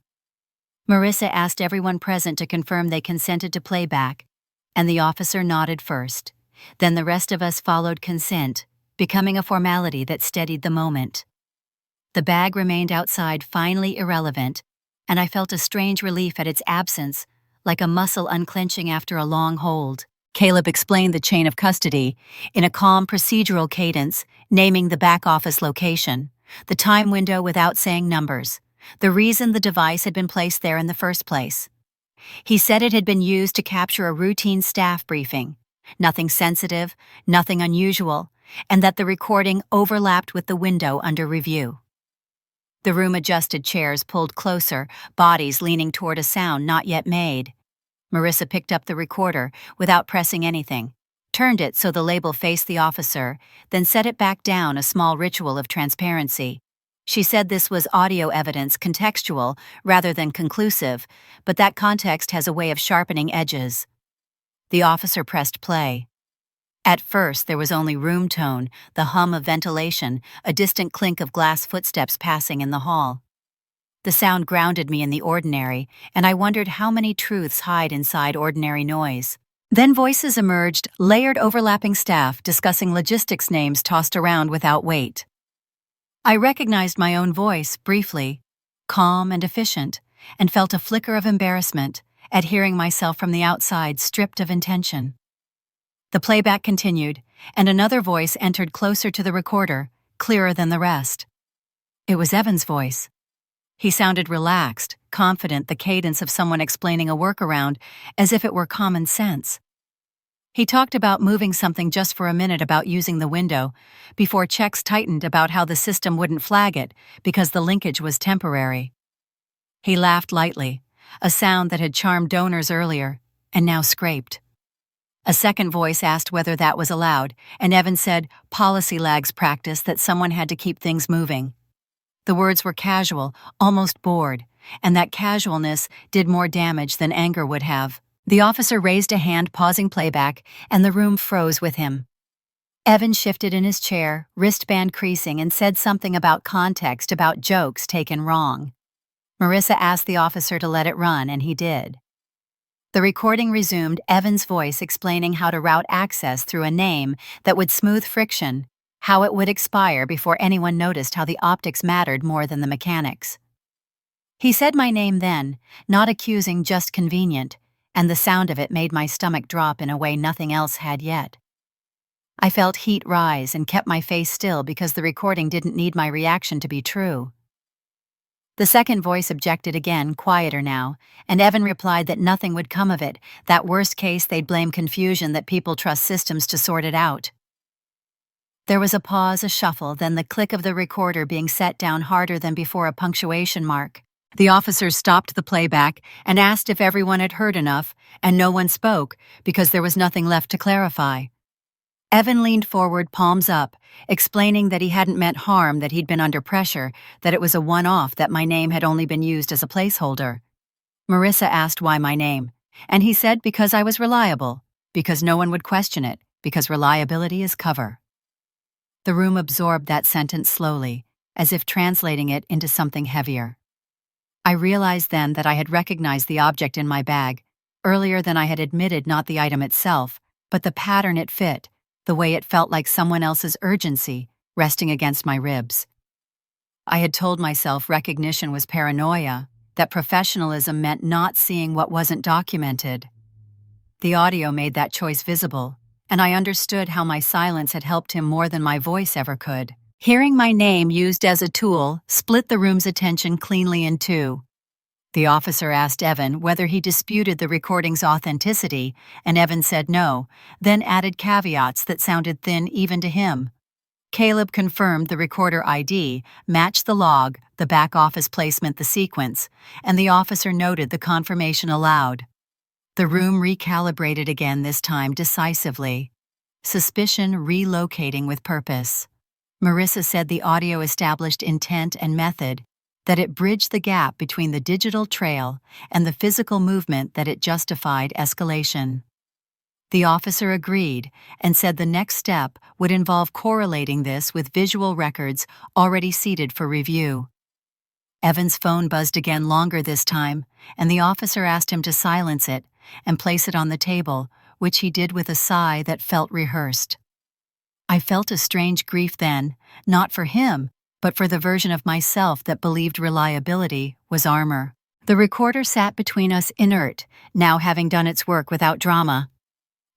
Marissa asked everyone present to confirm they consented to playback, and the officer nodded first. Then the rest of us followed consent, becoming a formality that steadied the moment. The bag remained outside, finally irrelevant, and I felt a strange relief at its absence, like a muscle unclenching after a long hold. Caleb explained the chain of custody in a calm procedural cadence, naming the back office location, the time window without saying numbers, the reason the device had been placed there in the first place. He said it had been used to capture a routine staff briefing, nothing sensitive, nothing unusual, and that the recording overlapped with the window under review. The room adjusted, chairs pulled closer, bodies leaning toward a sound not yet made. Marissa picked up the recorder without pressing anything, turned it so the label faced the officer, then set it back down, a small ritual of transparency. She said this was audio evidence, contextual rather than conclusive, but that context has a way of sharpening edges. The officer pressed play. At first, there was only room tone, the hum of ventilation, a distant clink of glass footsteps passing in the hall. The sound grounded me in the ordinary, and I wondered how many truths hide inside ordinary noise. Then voices emerged, layered overlapping staff discussing logistics, names tossed around without weight. I recognized my own voice briefly, calm and efficient, and felt a flicker of embarrassment at hearing myself from the outside stripped of intention. The playback continued, and another voice entered closer to the recorder, clearer than the rest. It was Evan's voice. He sounded relaxed, confident, the cadence of someone explaining a workaround, as if it were common sense. He talked about moving something just for a minute, about using the window, before checks tightened, about how the system wouldn't flag it because the linkage was temporary. He laughed lightly, a sound that had charmed donors earlier, and now scraped. A second voice asked whether that was allowed, and Evan said policy lags practice, that someone had to keep things moving. The words were casual, almost bored, and that casualness did more damage than anger would have. The officer raised a hand, pausing playback, and the room froze with him. Evan shifted in his chair, wristband creasing, and said something about context, about jokes taken wrong. Marissa asked the officer to let it run, and he did. The recording resumed, Evan's voice explaining how to route access through a name that would smooth friction, how it would expire before anyone noticed, how the optics mattered more than the mechanics. He said my name then, not accusing, just convenient, and the sound of it made my stomach drop in a way nothing else had yet. I felt heat rise and kept my face still because the recording didn't need my reaction to be true. The second voice objected again, quieter now, and Evan replied that nothing would come of it, that worst case they'd blame confusion, that people trust systems to sort it out. There was a pause, a shuffle, then the click of the recorder being set down harder than before, a punctuation mark. The officers stopped the playback and asked if everyone had heard enough, and no one spoke because there was nothing left to clarify. Evan leaned forward, palms up, explaining that he hadn't meant harm, that he'd been under pressure, that it was a one-off, that my name had only been used as a placeholder. Marissa asked why my name, and he said because I was reliable, because no one would question it, because reliability is cover. The room absorbed that sentence slowly, as if translating it into something heavier. I realized then that I had recognized the object in my bag, earlier than I had admitted, not the item itself, but the pattern it fit, the way it felt like someone else's urgency, resting against my ribs. I had told myself recognition was paranoia, that professionalism meant not seeing what wasn't documented. The audio made that choice visible, and I understood how my silence had helped him more than my voice ever could. Hearing my name used as a tool split the room's attention cleanly in two. The officer asked Evan whether he disputed the recording's authenticity, and Evan said no, then added caveats that sounded thin even to him. Caleb confirmed the recorder ID matched the log, the back office placement, the sequence, and the officer noted the confirmation aloud. The room recalibrated again, this time decisively. Suspicion relocating with purpose. Marissa said the audio established intent and method, that it bridged the gap between the digital trail and the physical movement, that it justified escalation. The officer agreed and said the next step would involve correlating this with visual records already seated for review. Evan's phone buzzed again, longer this time, and the officer asked him to silence it and place it on the table, which he did with a sigh that felt rehearsed. I felt a strange grief then, not for him, but for the version of myself that believed reliability was armor. The recorder sat between us, inert, now having done its work without drama.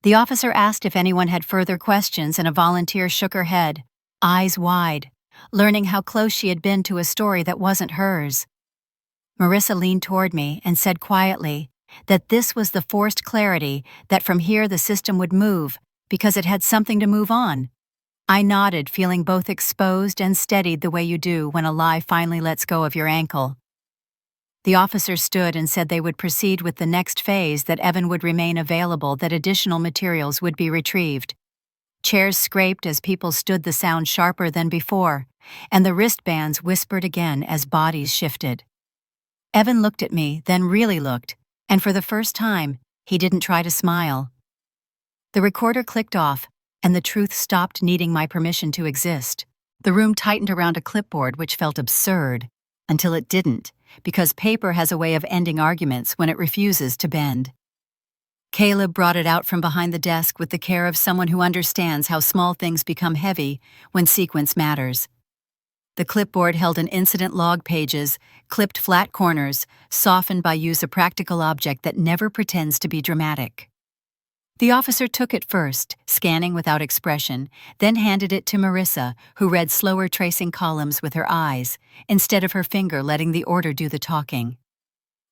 The officer asked if anyone had further questions, and a volunteer shook her head, eyes wide, learning how close she had been to a story that wasn't hers. Marissa leaned toward me and said quietly that this was the forced clarity, that from here the system would move, because it had something to move on. I nodded, feeling both exposed and steadied the way you do when a lie finally lets go of your ankle. The officer stood and said they would proceed with the next phase, that Evan would remain available, that additional materials would be retrieved. Chairs scraped as people stood, the sound sharper than before, and the wristbands whispered again as bodies shifted. Evan looked at me, then really looked, and for the first time, he didn't try to smile. The recorder clicked off, and the truth stopped needing my permission to exist. The room tightened around a clipboard, which felt absurd, until it didn't, because paper has a way of ending arguments when it refuses to bend. Caleb brought it out from behind the desk with the care of someone who understands how small things become heavy when sequence matters. The clipboard held an incident log, pages, clipped flat corners, softened by use, a practical object that never pretends to be dramatic. The officer took it first, scanning without expression, then handed it to Marissa, who read slower, tracing columns with her eyes, instead of her finger letting the order do the talking.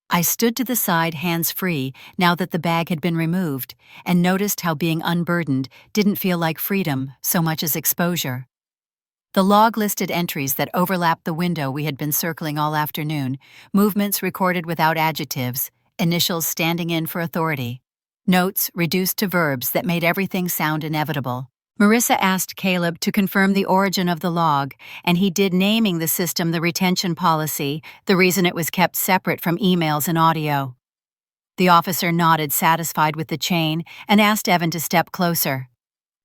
I stood to the side, hands free, now that the bag had been removed, and noticed how being unburdened didn't feel like freedom so much as exposure. The log listed entries that overlapped the window we had been circling all afternoon, movements recorded without adjectives, initials standing in for authority, notes reduced to verbs that made everything sound inevitable. Marissa asked Caleb to confirm the origin of the log, and he did, naming the system the retention policy, the reason it was kept separate from emails and audio. The officer nodded, satisfied with the chain, and asked Evan to step closer.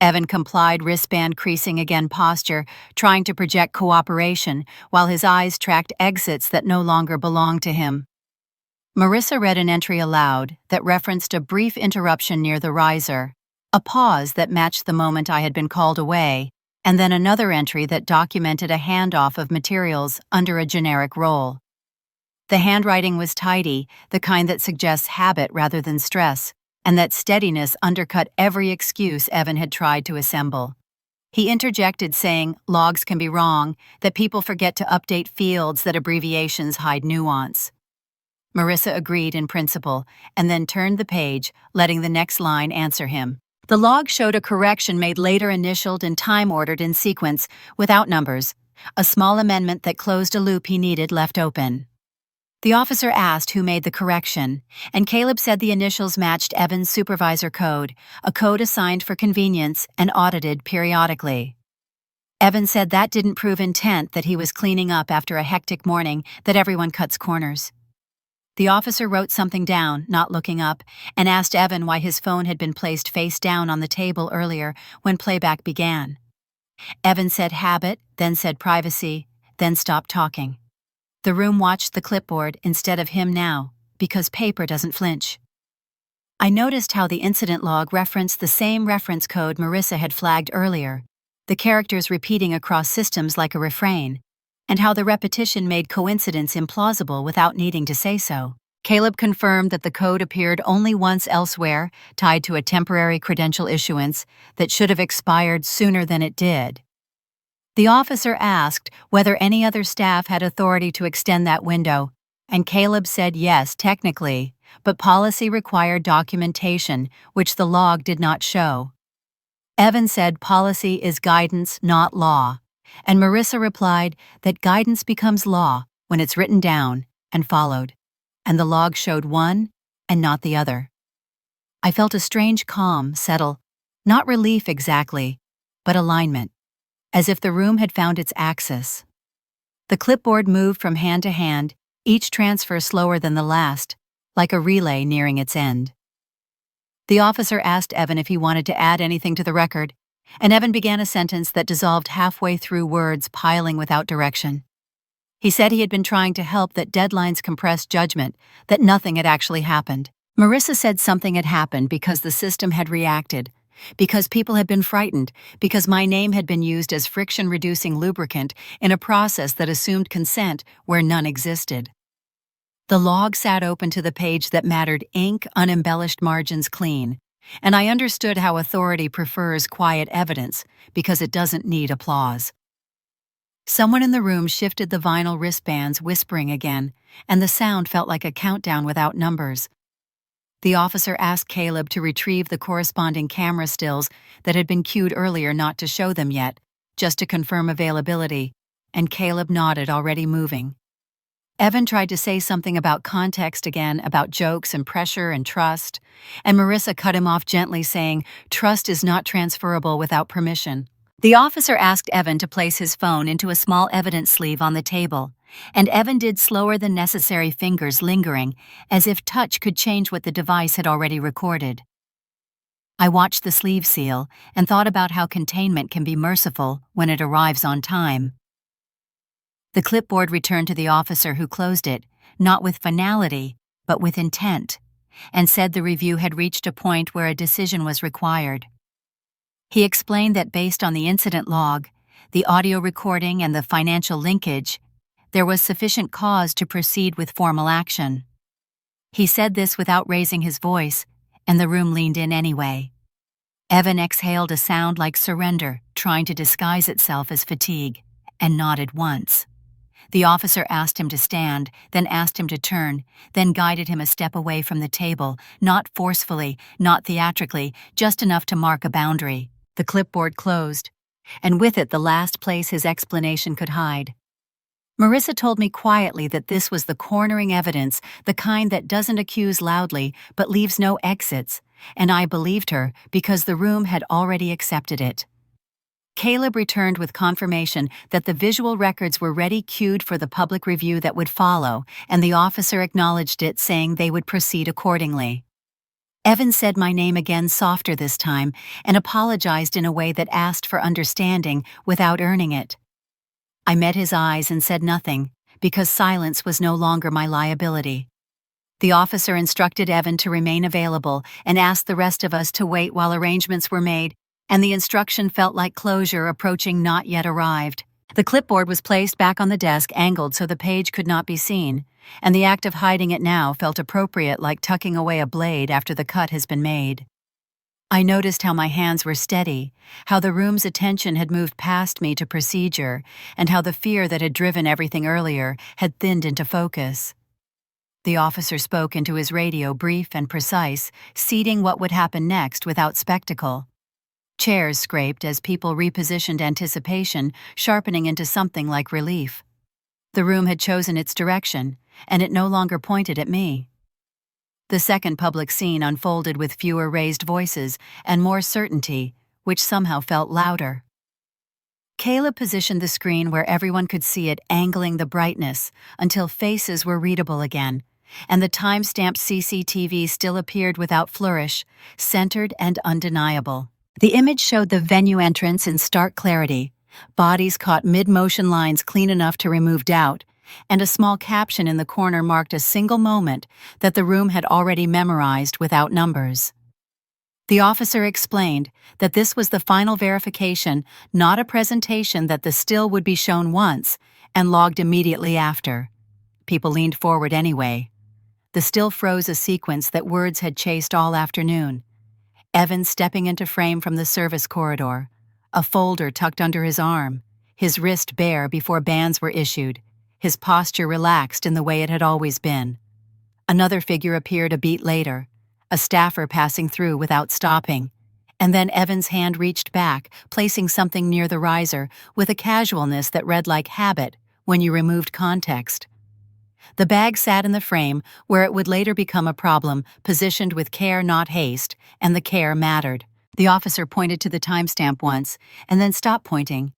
Evan complied, wristband creasing again, posture, trying to project cooperation, while his eyes tracked exits that no longer belonged to him. Marissa read an entry aloud that referenced a brief interruption near the riser, a pause that matched the moment I had been called away, and then another entry that documented a handoff of materials under a generic role. The handwriting was tidy, the kind that suggests habit rather than stress, and that steadiness undercut every excuse Evan had tried to assemble. He interjected, saying logs can be wrong, that people forget to update fields, that abbreviations hide nuance. Marissa agreed in principle, and then turned the page, letting the next line answer him. The log showed a correction made later, initialed and time-ordered in sequence, without numbers, a small amendment that closed a loop he needed left open. The officer asked who made the correction, and Caleb said the initials matched Evan's supervisor code, a code assigned for convenience and audited periodically. Evan said that didn't prove intent, that he was cleaning up after a hectic morning, that everyone cuts corners. The officer wrote something down, not looking up, and asked Evan why his phone had been placed face down on the table earlier when playback began. Evan said habit, then said privacy, then stopped talking. The room watched the clipboard instead of him now, because paper doesn't flinch. I noticed how the incident log referenced the same reference code Marissa had flagged earlier, the characters repeating across systems like a refrain, and how the repetition made coincidence implausible without needing to say so. Caleb confirmed that the code appeared only once elsewhere, tied to a temporary credential issuance that should have expired sooner than it did. The officer asked whether any other staff had authority to extend that window, and Caleb said yes, technically, but policy required documentation, which the log did not show. Evan said policy is guidance, not law, and Marissa replied that guidance becomes law when it's written down and followed, and the log showed one and not the other. I felt a strange calm settle, not relief exactly, but alignment, as if the room had found its axis. The clipboard moved from hand to hand, each transfer slower than the last, like a relay nearing its end. The officer asked Evan if he wanted to add anything to the record, and Evan began a sentence that dissolved halfway through, words piling without direction. He said he had been trying to help, that deadlines compressed judgment, that nothing had actually happened. Marissa said something had happened because the system had reacted, because people had been frightened, because my name had been used as friction-reducing lubricant in a process that assumed consent where none existed. The log sat open to the page that mattered, ink, unembellished margins clean, and I understood how authority prefers quiet evidence because it doesn't need applause. Someone in the room shifted the vinyl wristbands, whispering again, and the sound felt like a countdown without numbers. The officer asked Caleb to retrieve the corresponding camera stills that had been cued earlier, not to show them yet, just to confirm availability, and Caleb nodded, already moving. Evan tried to say something about context again, about jokes and pressure and trust, and Marissa cut him off gently, saying, "Trust is not transferable without permission." The officer asked Evan to place his phone into a small evidence sleeve on the table, and Evan did slower than necessary, fingers lingering, as if touch could change what the device had already recorded. I watched the sleeve seal and thought about how containment can be merciful when it arrives on time. The clipboard returned to the officer, who closed it, not with finality, but with intent, and said the review had reached a point where a decision was required. He explained that based on the incident log, the audio recording, and the financial linkage, there was sufficient cause to proceed with formal action. He said this without raising his voice, and the room leaned in anyway. Evan exhaled a sound like surrender, trying to disguise itself as fatigue, and nodded once. The officer asked him to stand, then asked him to turn, then guided him a step away from the table, not forcefully, not theatrically, just enough to mark a boundary. The clipboard closed, and with it the last place his explanation could hide. Marissa told me quietly that this was the cornering evidence, the kind that doesn't accuse loudly but leaves no exits, and I believed her because the room had already accepted it. Caleb returned with confirmation that the visual records were ready, queued for the public review that would follow, and the officer acknowledged it, saying they would proceed accordingly. Evan said my name again, softer this time, and apologized in a way that asked for understanding without earning it. I met his eyes and said nothing, because silence was no longer my liability. The officer instructed Evan to remain available and asked the rest of us to wait while arrangements were made, and the instruction felt like closure approaching, not yet arrived. The clipboard was placed back on the desk, angled so the page could not be seen, and the act of hiding it now felt appropriate, like tucking away a blade after the cut has been made. I noticed how my hands were steady, how the room's attention had moved past me to procedure, and how the fear that had driven everything earlier had thinned into focus. The officer spoke into his radio, brief and precise, seeding what would happen next without spectacle. Chairs scraped as people repositioned, anticipation sharpening into something like relief. The room had chosen its direction, and it no longer pointed at me. The second public scene unfolded with fewer raised voices and more certainty, which somehow felt louder. Caleb positioned the screen where everyone could see it, angling the brightness until faces were readable again, and the time-stamped CCTV still appeared without flourish, centered and undeniable. The image showed the venue entrance in stark clarity, bodies caught mid-motion, lines clean enough to remove doubt, and a small caption in the corner marked a single moment that the room had already memorized without numbers. The officer explained that this was the final verification, not a presentation, that the still would be shown once and logged immediately after. People leaned forward anyway. The still froze a sequence that words had chased all afternoon. Evan stepping into frame from the service corridor, a folder tucked under his arm, his wrist bare before bands were issued, his posture relaxed in the way it had always been. Another figure appeared a beat later, a staffer passing through without stopping, and then Evan's hand reached back, placing something near the riser with a casualness that read like habit when you removed context. The bag sat in the frame where it would later become a problem, positioned with care, not haste, and the care mattered. The officer pointed to the timestamp once, and then stopped pointing,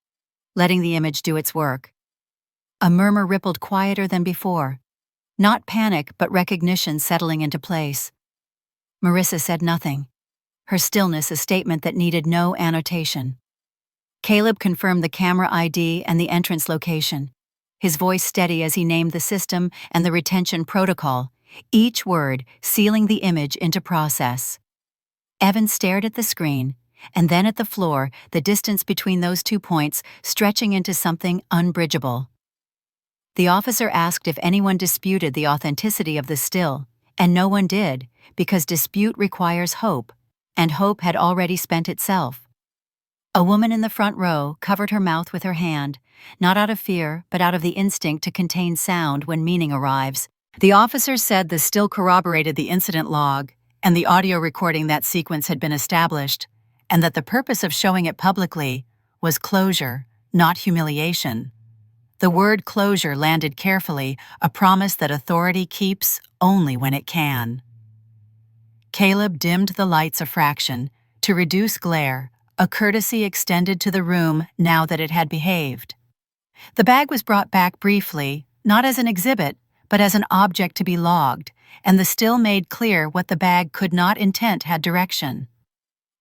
letting the image do its work. A murmur rippled, quieter than before. Not panic, but recognition settling into place. Marissa said nothing, her stillness a statement that needed no annotation. Caleb confirmed the camera ID and the entrance location, his voice steady as he named the system and the retention protocol, each word sealing the image into process. Evan stared at the screen, and then at the floor, the distance between those 2 points stretching into something unbridgeable. The officer asked if anyone disputed the authenticity of the still, and no one did, because dispute requires hope, and hope had already spent itself. A woman in the front row covered her mouth with her hand, not out of fear, but out of the instinct to contain sound when meaning arrives. The officer said the still corroborated the incident log, and the audio recording that sequence had been established, and that the purpose of showing it publicly was closure, not humiliation. The word closure landed carefully, a promise that authority keeps only when it can. Caleb dimmed the lights a fraction to reduce glare, a courtesy extended to the room now that it had behaved. The bag was brought back briefly, not as an exhibit, but as an object to be logged, and the still made clear what the bag could not intent had direction.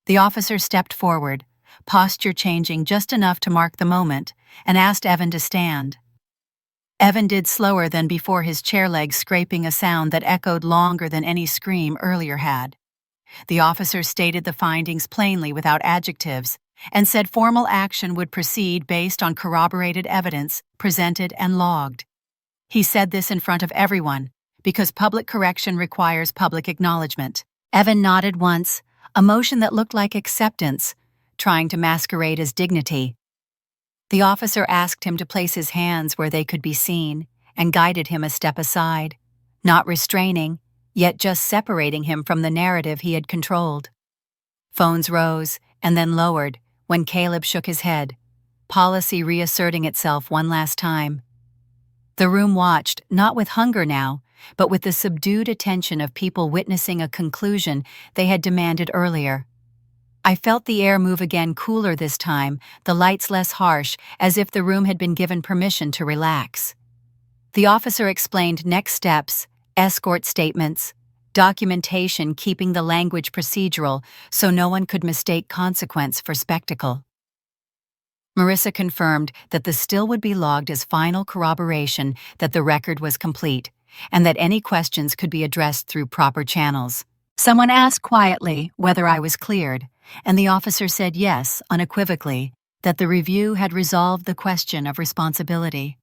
The officer stepped forward, posture changing just enough to mark the moment, and asked Evan to stand. Evan did slower than before, his chair legs scraping a sound that echoed longer than any scream earlier had. The officer stated the findings plainly without adjectives, and said formal action would proceed based on corroborated evidence presented and logged. He said this in front of everyone, because public correction requires public acknowledgement. Evan nodded once, a motion that looked like acceptance, trying to masquerade as dignity. The officer asked him to place his hands where they could be seen, and guided him a step aside, not restraining, yet just separating him from the narrative he had controlled. Phones rose, and then lowered, when Caleb shook his head, policy reasserting itself one last time. The room watched, not with hunger now, but with the subdued attention of people witnessing a conclusion they had demanded earlier. I felt the air move again, cooler this time, the lights less harsh, as if the room had been given permission to relax. The officer explained next steps, escort statements, documentation, keeping the language procedural so no one could mistake consequence for spectacle. Marissa confirmed that the still would be logged as final corroboration that the record was complete, and that any questions could be addressed through proper channels. Someone asked quietly whether I was cleared, and the officer said yes, unequivocally, that the review had resolved the question of responsibility.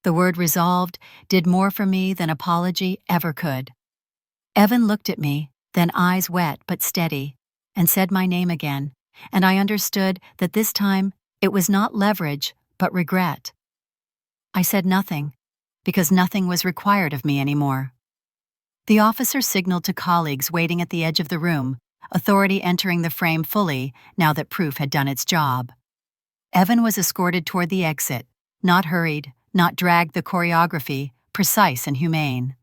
The word resolved did more for me than apology ever could. Evan looked at me, then eyes wet but steady, and said my name again, and I understood that this time it was not leverage, but regret. I said nothing, because nothing was required of me anymore. The officer signaled to colleagues waiting at the edge of the room, authority entering the frame fully now that proof had done its job. Evan was escorted toward the exit, not hurried, not dragged, the choreography, precise and humane.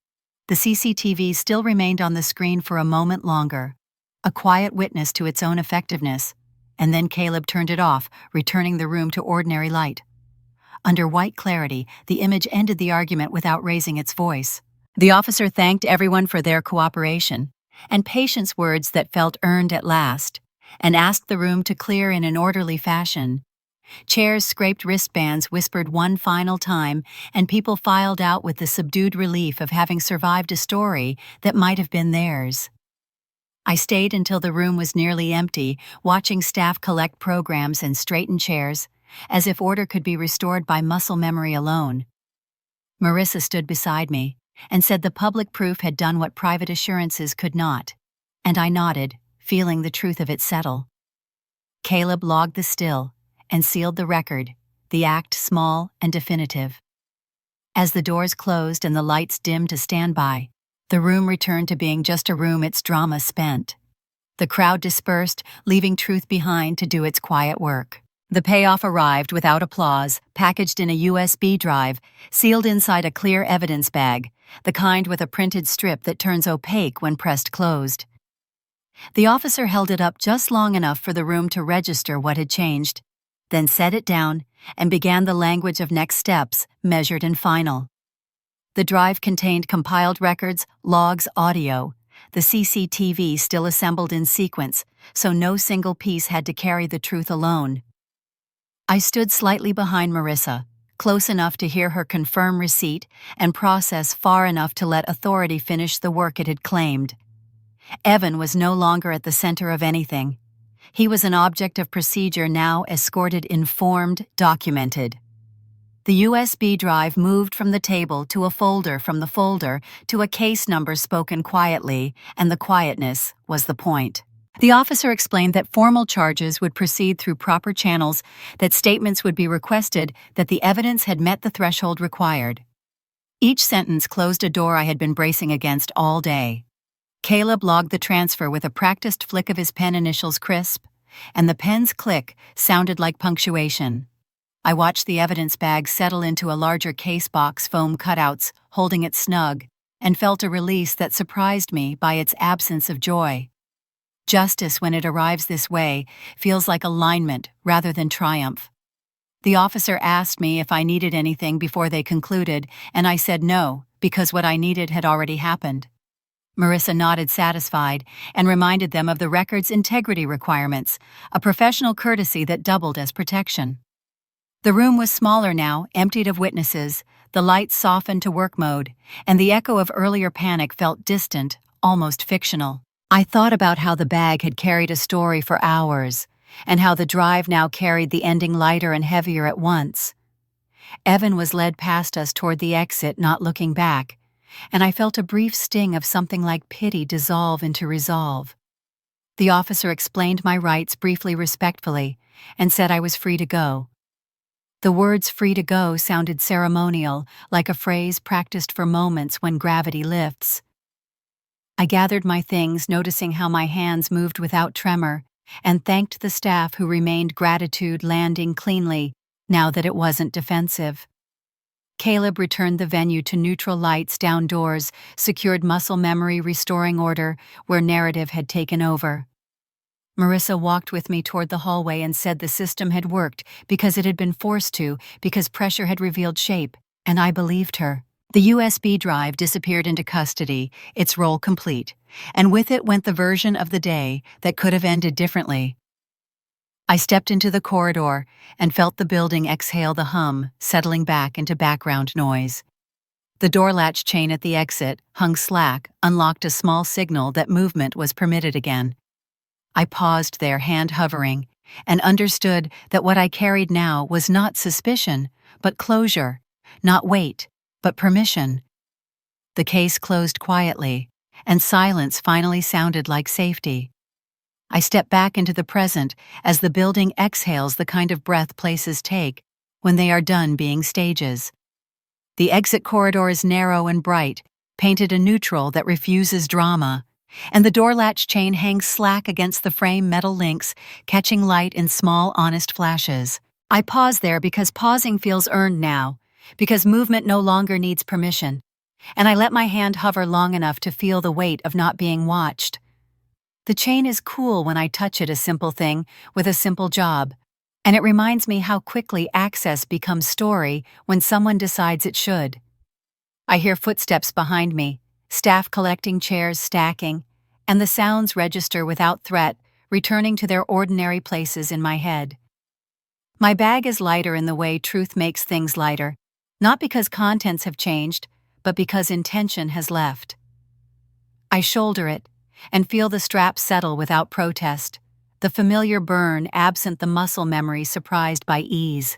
The CCTV still remained on the screen for a moment longer, a quiet witness to its own effectiveness, and then Caleb turned it off, returning the room to ordinary light. Under white clarity, the image ended the argument without raising its voice. The officer thanked everyone for their cooperation, and patience, words that felt earned at last, and asked the room to clear in an orderly fashion. Chairs scraped wristbands, whispered one final time, and people filed out with the subdued relief of having survived a story that might have been theirs. I stayed until the room was nearly empty, watching staff collect programs and straighten chairs, as if order could be restored by muscle memory alone. Marissa stood beside me and said the public proof had done what private assurances could not, and I nodded, feeling the truth of it settle. Caleb logged the still and sealed the record, the act small and definitive. As the doors closed and the lights dimmed to standby, the room returned to being just a room, its drama spent. The crowd dispersed, leaving truth behind to do its quiet work. The payoff arrived without applause, packaged in a USB drive, sealed inside a clear evidence bag, the kind with a printed strip that turns opaque when pressed closed. The officer held it up just long enough for the room to register what had changed, then set it down and began the language of next steps, measured and final. The drive contained compiled records, logs, audio, the CCTV still assembled in sequence, so no single piece had to carry the truth alone. I stood slightly behind Marissa, close enough to hear her confirm receipt and process far enough to let authority finish the work it had claimed. Evan was no longer at the center of anything. He was an object of procedure now, escorted, informed, documented. The USB drive moved from the table to a folder, from the folder to a case number spoken quietly, and the quietness was the point. The officer explained that formal charges would proceed through proper channels, that statements would be requested, that the evidence had met the threshold required. Each sentence closed a door I had been bracing against all day. Caleb logged the transfer with a practiced flick of his pen, initials crisp, and the pen's click sounded like punctuation. I watched the evidence bag settle into a larger case box, foam cutouts, holding it snug, and felt a release that surprised me by its absence of joy. Justice, when it arrives this way, feels like alignment rather than triumph. The officer asked me if I needed anything before they concluded, and I said no, because what I needed had already happened. Marissa nodded satisfied and reminded them of the record's integrity requirements, a professional courtesy that doubled as protection. The room was smaller now, emptied of witnesses, the lights softened to work mode, and the echo of earlier panic felt distant, almost fictional. I thought about how the bag had carried a story for hours, and how the drive now carried the ending lighter and heavier at once. Evan was led past us toward the exit, not looking back, and I felt a brief sting of something like pity dissolve into resolve. The officer explained my rights briefly, respectfully, and said I was free to go. The words "free to go" sounded ceremonial, like a phrase practiced for moments when gravity lifts. I gathered my things, noticing how my hands moved without tremor, and thanked the staff who remained gratitude, landing cleanly, now that it wasn't defensive. Caleb returned the venue to neutral lights, down doors, secured muscle memory, restoring order where narrative had taken over. Marissa walked with me toward the hallway and said the system had worked because it had been forced to, because pressure had revealed shape, and I believed her. The USB drive disappeared into custody, its role complete, and with it went the version of the day that could have ended differently. I stepped into the corridor and felt the building exhale the hum, settling back into background noise. The door latch chain at the exit, hung slack, unlocked a small signal that movement was permitted again. I paused there, hand hovering, and understood that what I carried now was not suspicion, but closure, not weight, but permission. The case closed quietly, and silence finally sounded like safety. I stepped back into the present as the building exhales the kind of breath places take when they are done being stages. The exit corridor is narrow and bright, painted a neutral that refuses drama, and the door latch chain hangs slack against the frame metal links, catching light in small, honest flashes. I pause there because pausing feels earned now, because movement no longer needs permission, and I let my hand hover long enough to feel the weight of not being watched. The chain is cool when I touch it, a simple thing with a simple job, and it reminds me how quickly access becomes story when someone decides it should. I hear footsteps behind me, staff collecting, chairs stacking, and the sounds register without threat, returning to their ordinary places in my head. My bag is lighter in the way truth makes things lighter, not because contents have changed, but because intention has left. I shoulder it and feel the strap settle without protest, the familiar burn absent the muscle memory surprised by ease.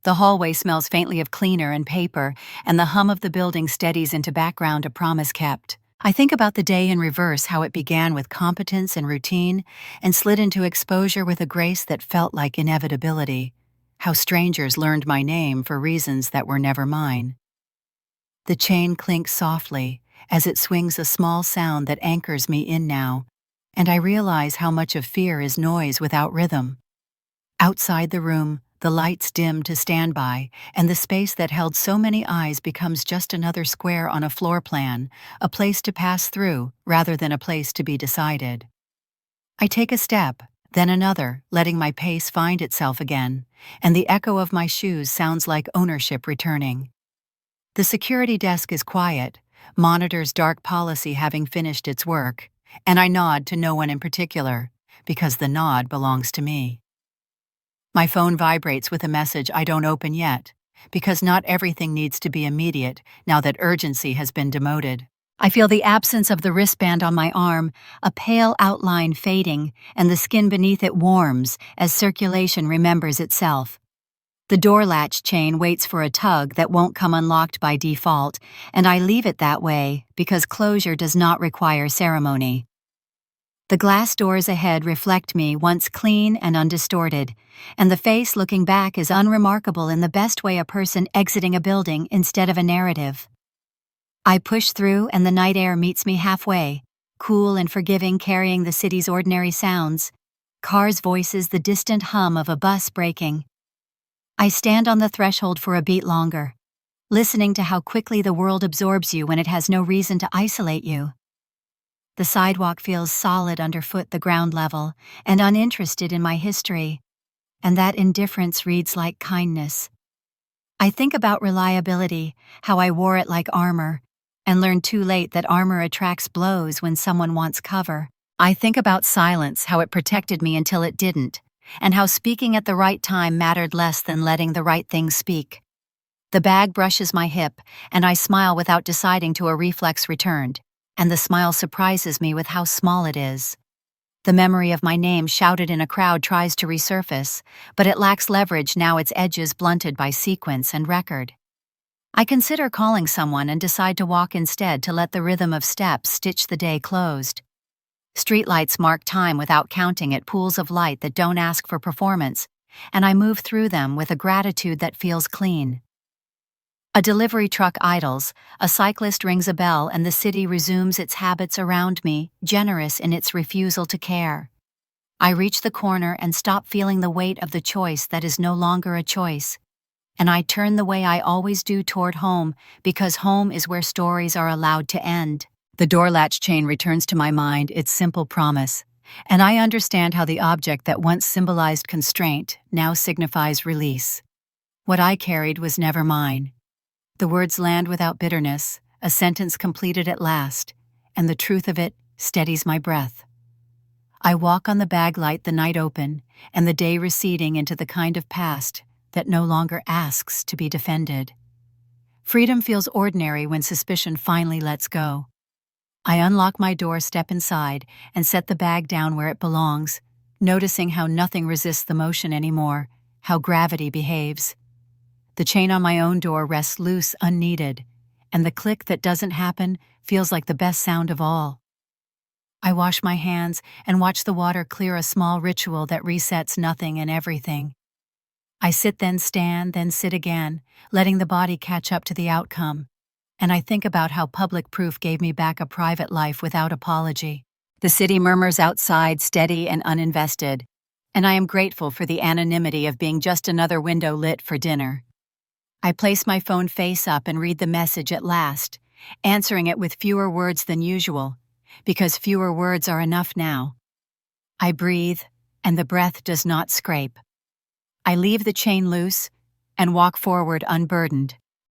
The hallway smells faintly of cleaner and paper, and the hum of the building steadies into background, a promise kept. I think about the day in reverse, how it began with competence and routine, and slid into exposure with a grace that felt like inevitability, how strangers learned my name for reasons that were never mine. The chain clinks softly as it swings, a small sound that anchors me in now, and I realize how much of fear is noise without rhythm. Outside the room, the lights dim to standby, and the space that held so many eyes becomes just another square on a floor plan, a place to pass through rather than a place to be decided. I take a step, then another, letting my pace find itself again, and the echo of my shoes sounds like ownership returning. The security desk is quiet, monitors dark policy having finished its work, and I nod to no one in particular, because the nod belongs to me. My phone vibrates with a message I don't open yet, because not everything needs to be immediate now that urgency has been demoted. I feel the absence of the wristband on my arm, a pale outline fading, and the skin beneath it warms as circulation remembers itself. The door latch chain waits for a tug that won't come unlocked by default, and I leave it that way because closure does not require ceremony. The glass doors ahead reflect me once clean and undistorted, and the face looking back is unremarkable in the best way, a person exiting a building instead of a narrative. I push through and the night air meets me halfway, cool and forgiving, carrying the city's ordinary sounds. Cars' voices, the distant hum of a bus braking. I stand on the threshold for a beat longer, listening to how quickly the world absorbs you when it has no reason to isolate you. The sidewalk feels solid underfoot the ground level and uninterested in my history, and that indifference reads like kindness. I think about reliability, how I wore it like armor, and learned too late that armor attracts blows when someone wants cover. I think about silence, how it protected me until it didn't, and how speaking at the right time mattered less than letting the right thing speak. The bag brushes my hip, and I smile without deciding to a reflex returned, and the smile surprises me with how small it is. The memory of my name shouted in a crowd tries to resurface, but it lacks leverage now, its edges blunted by sequence and record. I consider calling someone and decide to walk instead to let the rhythm of steps stitch the day closed. Streetlights mark time without counting it, pools of light that don't ask for performance, and I move through them with a gratitude that feels clean. A delivery truck idles, a cyclist rings a bell, and the city resumes its habits around me, generous in its refusal to care. I reach the corner and stop feeling the weight of the choice that is no longer a choice. And I turn the way I always do toward home, because home is where stories are allowed to end. The door latch chain returns to my mind, its simple promise, and I understand how the object that once symbolized constraint now signifies release. What I carried was never mine. The words land without bitterness, a sentence completed at last, and the truth of it steadies my breath. I walk on the bag light, the night open, and the day receding into the kind of past that no longer asks to be defended. Freedom feels ordinary when suspicion finally lets go. I unlock my door, step inside, and set the bag down where it belongs, noticing how nothing resists the motion anymore, how gravity behaves. The chain on my own door rests loose, unneeded, and the click that doesn't happen feels like the best sound of all. I wash my hands and watch the water clear, a small ritual that resets nothing and everything. I sit, then stand, then sit again, letting the body catch up to the outcome, and I think about how public proof gave me back a private life without apology. The city murmurs outside, steady and uninvested, and I am grateful for the anonymity of being just another window lit for dinner. I place my phone face up and read the message at last, answering it with fewer words than usual, because fewer words are enough now. I breathe, and the breath does not scrape. I leave the chain loose and walk forward unburdened.